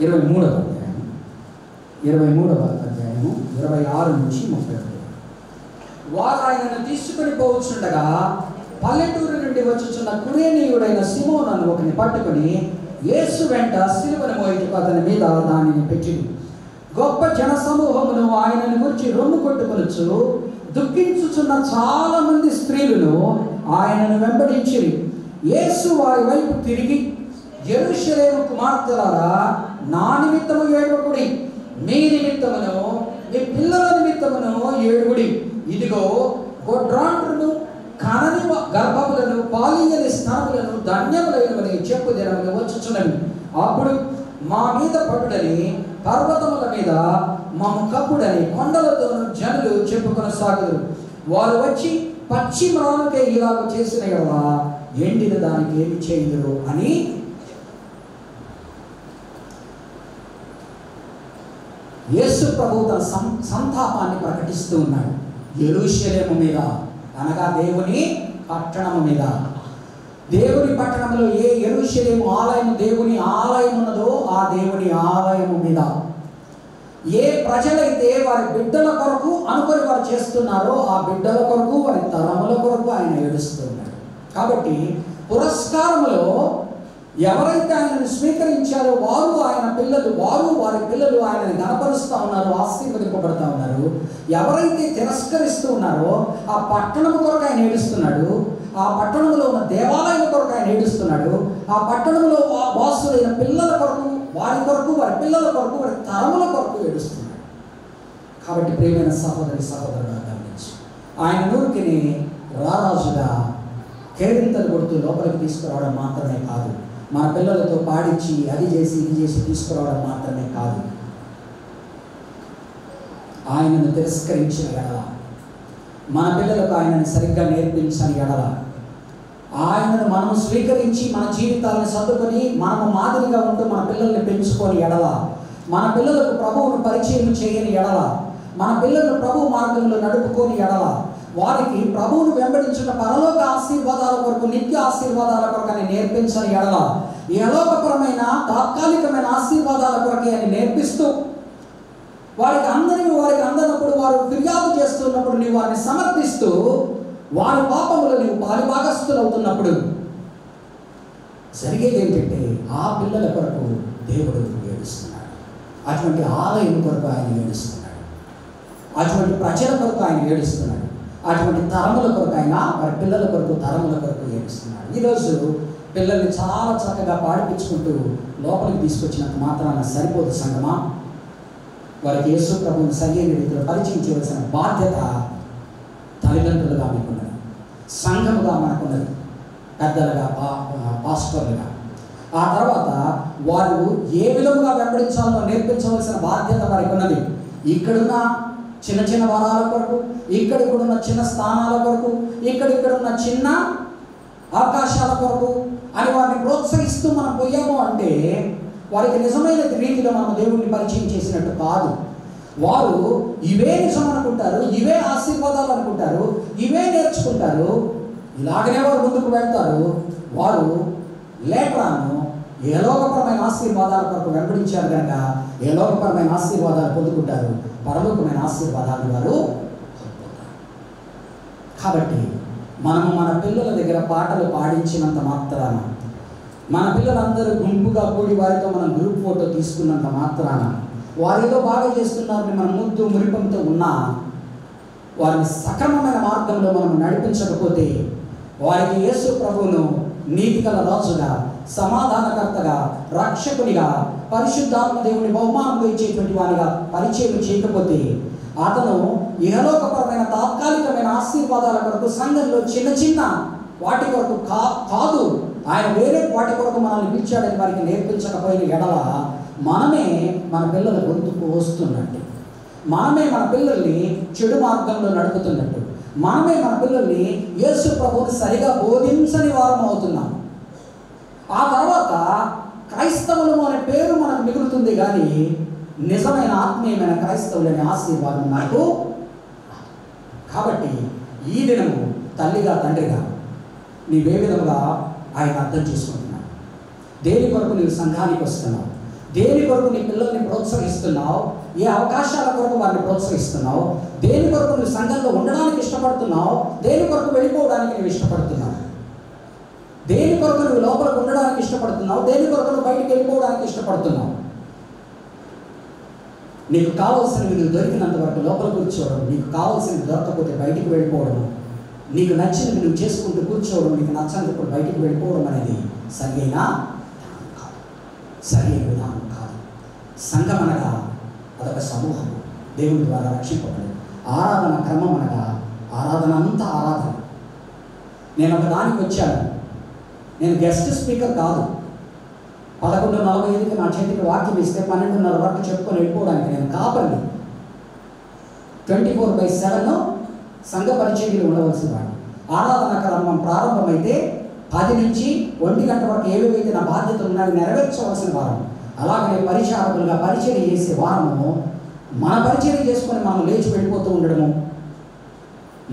23వ అధ్యాయము 26 నుంచి 31. వారు ఆయనను తీసుకుని పోవచ్చుండగా పల్లెటూరు నుండి వచ్చుచున్న కురేనీయుడైన సిమోను ఒకని పట్టుకుని యేసు వెంట సిలువను మోయుటకు అతని మీద దానిని పెట్టింది. గొప్ప జన సమూహమును ఆయనను గురించి రొమ్ము కొట్టుకొనుచు దుఃఖించుచున్న చాలా మంది స్త్రీలను ఆయనను వెంబడించిరి. యేసు వారి వైపు తిరిగి, యెరూషలేము కుమార్తెలారా, నా నిమిత్తము ఏడవకుడి, మీ నిమిత్తమును మీ పిల్లల నిమిత్తమును ఏడుగుడి. ఇదిగో గొడ్రాండ్రును కనని గర్భములను పాలియని స్థానములను ధన్యములైనవని చెప్పు దినములు వచ్చుచున్నవి. అప్పుడు మా మీద పడుడని, పర్వతముల మీద మమ్ము కప్పుడని కొండలతోనూ జనులు చెప్పుకొనసాగుదురు. వారు వచ్చి పచ్చి మ్రానుకే ఇలాగ చేసిన కదా ఎండిన దానికి ఏమి చేయుదురు అని. యేసు ప్రభు తన సంతాపాన్ని ప్రకటిస్తూ ఉన్నాడు యెరూషలేము మీద, అనగా దేవుని పట్టణము మీద. దేవుని పట్టణంలో ఏ యెరూషలేము ఆలయము దేవుని ఆలయం ఉన్నదో ఆ దేవుని ఆలయము మీద. ఏ ప్రజలైతే వారి బిడ్డల కొరకు అనుకొని వారు చేస్తున్నారో ఆ బిడ్డల కొరకు, వారి తరముల కొరకు ఆయన ఏడుస్తున్నాడు. కాబట్టి పురస్కారములో ఎవరైతే ఆయనను స్వీకరించారో వారు ఆయన పిల్లలు, వారి పిల్లలు ఆయనని గణపరుస్తూ ఉన్నారు, ఆశీర్వదింపబడుతూ ఉన్నారు. ఎవరైతే తిరస్కరిస్తూ ఉన్నారో ఆ పట్టణం కొరకు ఆయన ఏడుస్తున్నాడు. ఆ పట్టణంలో ఉన్న దేవాలయం కొరకు ఆయన ఏడుస్తున్నాడు. ఆ పట్టణంలో వాసులైన పిల్లల కొరకు, వారి కొరకు, వారి పిల్లల కొరకు, వారి తరముల కొరకు ఏడుస్తున్నాడు. కాబట్టి ప్రియమైన సహోదరి సహోదరుడు గమనించి, ఆయన నూరికిని రారాజుగా కేరింతలు కొడుతూ లోపలికి తీసుకురావడం మాత్రమే కాదు, మన పిల్లలతో పాడించి అది చేసి ఇది చేసి తీసుకురావడం మాత్రమే కాదు, ఆయనను తిరస్కరించిన ఎడల, మన పిల్లలకు ఆయనను సరిగ్గా నేర్పించని ఎడల, ఆయనను మనం స్వీకరించి మన జీవితాలను సర్దుకొని మనము మాదిరిగా ఉంటూ మన పిల్లల్ని పెంచుకొని ఎడల, మన పిల్లలకు ప్రభువును పరిచయం చేయని ఎడల, మన పిల్లలను ప్రభు మార్గంలో నడుపుకొని ఎడల, వారికి ప్రభువును వెంబడించిన పరలోక ఆశీర్వాదాల కొరకు, నిత్య ఆశీర్వాదాల కొరకు అని నేర్పించని ఎడల, యలోకపరమైన తాత్కాలికమైన ఆశీర్వాదాల కొరకే అని నేర్పిస్తూ వారికి అందనప్పుడు వారు ఫిర్యాదు చేస్తున్నప్పుడు నీవు వారిని సమర్థిస్తూ వారి పాపములో నీవు పాలిభాగస్తులు అవుతున్నప్పుడు జరిగేది ఏంటంటే ఆ పిల్లల కొరకు దేవుడు ఏడుస్తున్నాడు. అటువంటి ఆలయం కొరకు ఆయన ఏడుస్తున్నాడు. అటువంటి ప్రజల కొరకు ఆయన ఏడుస్తున్నాడు. అటువంటి తరముల కొరకు ఆయన వారి పిల్లల కొరకు, తరముల కొరకు ఏడుస్తున్నాడు. ఈరోజు పిల్లల్ని చాలా చక్కగా పాడిపించుకుంటూ లోపలికి తీసుకొచ్చినంత మాత్రాన సరిపోదు సంగమా. వారికి యేసు ప్రభువుని సరైన రీతిలో పరిచయం చేయవలసిన బాధ్యత తల్లిదండ్రులుగా మనకున్నది, సంఘముగా మనకున్నది, పెద్దలుగా, పాస్టర్లుగా. ఆ తర్వాత వారు ఏ విధముగా వెంబడించాలో నేర్పించవలసిన బాధ్యత వారికి ఉన్నది. ఇక్కడున్న చిన్న చిన్న వరాల కొరకు, ఇక్కడిక్కడున్న చిన్న స్థానాల కొరకు, ఇక్కడిక్కడున్న చిన్న అవకాశాల కొరకు అని వారిని ప్రోత్సహిస్తూ మనం పోయాము అంటే వారికి నిజమైన రీతిలో మనం దేవుడిని పరిచయం చేసినట్టు కాదు. వారు ఇవే నిజం అనుకుంటారు, ఇవే ఆశీర్వాదాలు అనుకుంటారు, ఇవే నేర్చుకుంటారు, ఇలాగనే వారు ముందుకు వెళ్తారు. వారు లేటరాను ఏలోకపరమైన ఆశీర్వాదాల కొరకు వెంబడించారు కనుక ఏలోకపరమైన ఆశీర్వాదాలు పొందుకుంటారు, పరలోకమైన ఆశీర్వాదాలు వారు పొందుకుంటారు. కాబట్టి మనము మన పిల్లల దగ్గర పాటలు పాడించినంత మాత్రాన, మన పిల్లలందరూ గుంపుగా కూడి వారితో మనం గ్రూప్ ఫోటో తీసుకున్నంత మాత్రాన, వారితో బాగా చేస్తున్నారని మన ముద్దు మురిపంతో ఉన్నా వారిని సక్రమమైన మార్గంలో మనం నడిపించకపోతే వారికి యేసు ప్రభువును నీతిగల రాజుగా, సమాధానకర్తగా, రక్షకునిగా, పరిశుద్ధాత్మ దేవుని బహుమానంగా ఇచ్చేటువంటి వారిగా పరిచయం చేయకపోతే అతను ఇహలోకపరమైన తాత్కాలికమైన ఆశీర్వాదాల కొరకు సంఘంలో చిన్న చిన్న వాటి కొరకు కాదు, ఆయన వేరే వాటి కొరకు మనల్ని పిలిచాడని వారికి నేర్పించకపోయిన ఎడల మనమే మన పిల్లల గొంతుకు వస్తున్నట్టు, మనమే మన పిల్లల్ని చెడు మార్గంలో నడుపుతున్నట్టు, మనమే మన పిల్లల్ని యేసు ప్రభువుని సరిగా బోధించని వారం అవుతున్నాం. ఆ తర్వాత క్రైస్తవులము అనే పేరు మనకు మిగులుతుంది కానీ నిజమైన ఆత్మీయమైన క్రైస్తవులనే ఆశీర్వాదం మనకు. కాబట్టి ఈ దినము తల్లిగా, తండ్రిగా నీవే విధముగా ఆయన అర్థం చేసుకుంటున్నావు. దేని కొరకు నీవు సంఘానికి వస్తున్నావు, దేని కొరకు నీ పిల్లల్ని ప్రోత్సహిస్తున్నావు, ఏ అవకాశాల కొరకు వారిని ప్రోత్సహిస్తున్నావు, దేని కొరకు నువ్వు సంఘంలో ఉండడానికి ఇష్టపడుతున్నావు, దేని కొరకు వెళ్ళిపోవడానికి నువ్వు ఇష్టపడుతున్నావు, దేని కొరకు నువ్వు లోపలికి ఉండడానికి ఇష్టపడుతున్నావు, దేని కొరకు నువ్వు బయటికి వెళ్ళిపోవడానికి ఇష్టపడుతున్నావు. నీకు కావాల్సినవి నువ్వు దొరికినంత వరకు లోపల కూర్చోవడం, నీకు కావాల్సినవి దొరకకపోతే బయటికి వెళ్ళిపోవడం, నీకు నచ్చినవి నువ్వు చేసుకుంటూ కూర్చోవడం, నీకు నచ్చనిప్పుడు బయటికి వెళ్ళిపోవడం అనేది సరైన విధానం కాదు. సంఘం అనగా అదొక సమూహం, దేవుని ద్వారా రక్షింపబడి ఆరాధన క్రమం అనగా ఆరాధన అంతా ఆరాధన. నేను ఒక దానికి వచ్చాను, నేను గెస్ట్ స్పీకర్ కాదు. 11:45కి నా చేతికి వాక్యం ఇస్తే 12:30 వరకు చెప్పుకొని వెళ్ళిపోవడానికి నేను కాపరిని. 24/7 సంఘ పరిచర్యలు ఉండవలసిన వాడు. ఆరాధన క్రమం ప్రారంభమైతే 10 నుంచి 1 గంట వరకు ఏవేవైతే నా బాధ్యతలు ఉన్నాయో నెరవేర్చవలసిన వారం. అలాగనే పరిచారకులుగా పరిచర్య చేసే వారము మన పరిచర్య చేసుకొని మనం లేచి వెళ్ళిపోతూ ఉండడము,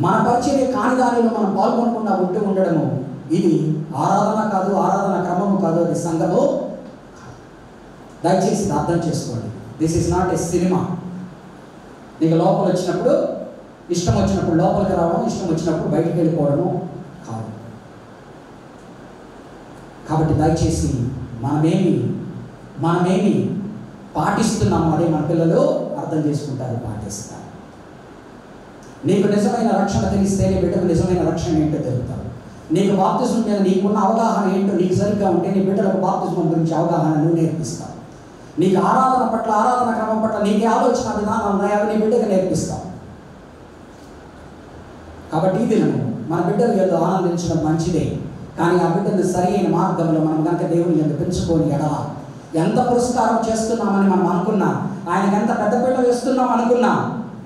మన పరిచర్య కాని దానిలో మనం పాల్గొనకుండా ఉంటూ ఉండడము, ఇది ఆరాధన కాదు, ఆరాధన క్రమము కాదు, అది సంఘము. దయచేసి అర్థం చేసుకోండి. This is not a cinema. నీకు లోపల వచ్చినప్పుడు ఇష్టం వచ్చినప్పుడు లోపలికి రావడం, ఇష్టం వచ్చినప్పుడు బయటికి వెళ్ళిపోవడము కాదు. కాబట్టి దయచేసి మనమేమి పాటిస్తున్నాము అదే మన పిల్లలు అర్థం చేసుకుంటారు, పాటిస్తారు. నీకు నిజమైన రక్షణ తెలిస్తే నీ బిడ్డకు నిజమైన రక్షణ ఏంటో తెలుపుతారు. నీకు బాప్తిజం మీద నీకున్న అవగాహన ఏంటో నీకు సరిగ్గా ఉంటే నీ బిడ్డలకు బాప్తిజం గురించి అవగాహన నువ్వు నేర్పిస్తావు. నీకు ఆరాధన పట్ల, ఆరాధన క్రమం పట్ల నీకే ఆలోచన విధానం ఉన్నాయో నీ బిడ్డకు నేర్పిస్తావు. కాబట్టి ఈ దినము మన బిడ్డలు ఏదో ఆనందించడం మంచిదే, కానీ ఆ బిడ్డను సరి అయిన మార్గంలో మనం కనుక దేవుని ఎందుకు పెంచుకొని ఎడలా, ఎంత పురస్కారం చేస్తున్నామని మనం అనుకున్నా, ఆయనకి ఎంత పెద్ద పీట వేస్తున్నాం అనుకున్నా,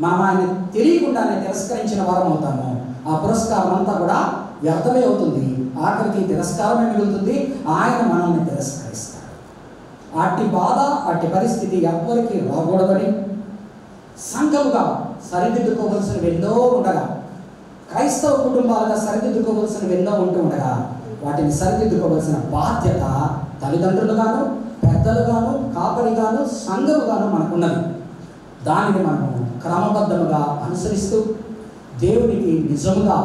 మనం ఆయన తెలియకుండానే తిరస్కరించిన వారం అవుతాము. ఆ పురస్కారం అంతా కూడా వ్యర్థమే అవుతుంది. ఆఖరికి తిరస్కారమే మిగులుతుంది. ఆయన మనల్ని తిరస్కరిస్తాడు. అట్టి బాధ, అట్టి పరిస్థితి ఎవ్వరికి రాకూడదని సంఘముగా సరిదిద్దుకోవలసినవి ఎన్నో ఉండగా, క్రైస్తవ కుటుంబాలుగా సరిదిద్దుకోవలసినవి ఎన్నో ఉంటూ ఉండగా, వాటిని సరిదిద్దుకోవలసిన బాధ్యత తల్లిదండ్రులుగాను, పెద్దలుగాను, కాపరిగాను, సంఘముగాను మనకున్నది. దానిని మనము క్రమబద్ధముగా అనుసరిస్తూ దేవునికి నిజముగా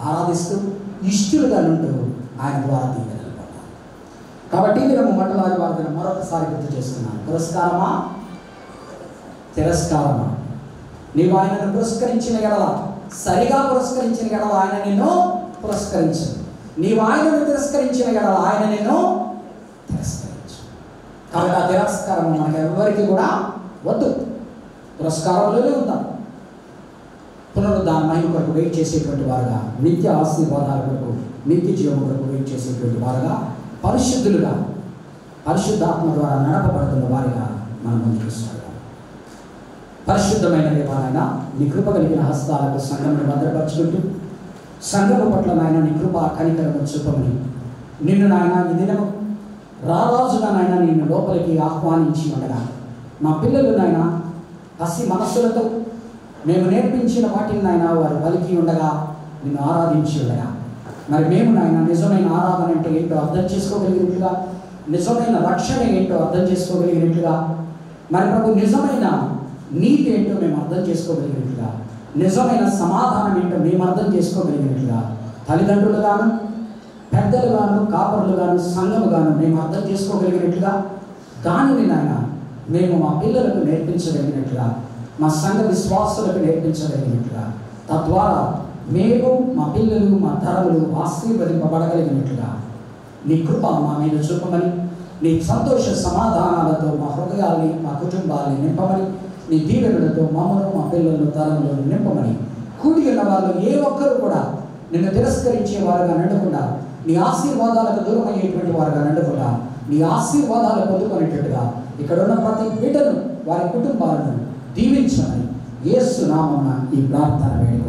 ఆరాధిస్తూ ఇష్టలుగా ఉంటూ ఆయన ద్వారా దీవెనలు పొందాలి. కాబట్టి నేను మండలాది వారిని మరొకసారి గుర్తు చేస్తున్నాను. పురస్కారమా, తిరస్కారమా? నీవు ఆయనను పురస్కరించిన ఎడల, సరిగా పురస్కరించిన ఎడల ఆయన నిన్ను పురస్కరించు. నీవు ఆయనను తిరస్కరించిన ఎడల ఆయన నిన్ను తిరస్కరించు. కాబట్టి ఆ తిరస్కారం మనకు ఎవరికి కూడా వద్దు. పురస్కారంలోనే ఉంటాం. పునరుద్ధాన మహిమ కొరకు వెయిట్ చేసేటువంటి వారుగా, నిత్య ఆశీర్వాదాల కొరకు, నిత్య జీవం కొరకు వెయిట్ చేసేటువంటి వారుగా, పరిశుద్ధులుగా, పరిశుద్ధాత్మ ద్వారా నడపబడుతున్న వారిగా మనం ముందుకు సాగాలి. పరిశుద్ధమైన దేవాలైన నీ కృప కలిగిన హస్తాలకు సంఘమును భద్రపరచుకుంటూ, సంఘము పట్ల నాయన నీ కృప కనికరము చూపమని, నిన్ను నాయన ఈ దినము రారాజుగా నాయన నిన్ను లోపలికి ఆహ్వానించి ఉండగా, మా పిల్లలు నాయన పసి మనస్సులతో మేము నేర్పించిన వాటిని నాయన వారు పలికి ఉండగా, నిన్ను ఆరాధించి ఉండగా, మరి మేము నాయన నిజమైన ఆరాధన అంటే ఏంటో అర్థం చేసుకోగలిగినట్లుగా, నిజమైన రక్షణ ఏంటో అర్థం చేసుకోగలిగినట్లుగా, మరి ప్రభు నిజమైన నీతి ఏంటో మేము అర్థం చేసుకోగలిగినట్లుగా, నిజమైన సమాధానం ఏంటో మేము అర్థం చేసుకోగలిగినట్లుగా, తల్లిదండ్రులుగాను, పెద్దలుగాను, కాపరులుగాను, సంఘముగాను మేము అర్థం చేసుకోగలిగినట్లుగా, దానిని నాయన మేము మా పిల్లలకు నేర్పించగలిగినట్లుగా, మా సంఘ విశ్వాసులకు నేర్పించగలిగినట్లుగా, తద్వారా మేము, మా పిల్లలు, మా తరములు ఆశీర్వదింపబడగలిగినట్లుగా నీ కృప మా మీద చూపమని, నీ సంతోష సమాధానాలతో మా హృదయాల్ని, మా కుటుంబాల్ని నింపమని, నీ దీవెనలతో మమ్మను, మా పిల్లలను, తరములను నింపమని, కూడి ఉన్న వాళ్ళు ఏ ఒక్కరు కూడా నిన్ను తిరస్కరించే వారుగా నడకుండా, నీ ఆశీర్వాదాలకు దూరం అయ్యేటువంటి వారుగా నడకుండా, నీ ఆశీర్వాదాలు పొందుకునేటట్టుగా ఇక్కడ ఉన్న ప్రతి బిడ్డను, వారి కుటుంబాలను దీవించమని యేసు నామమున ఈ ప్రార్థన వేడుకుంటున్నాను.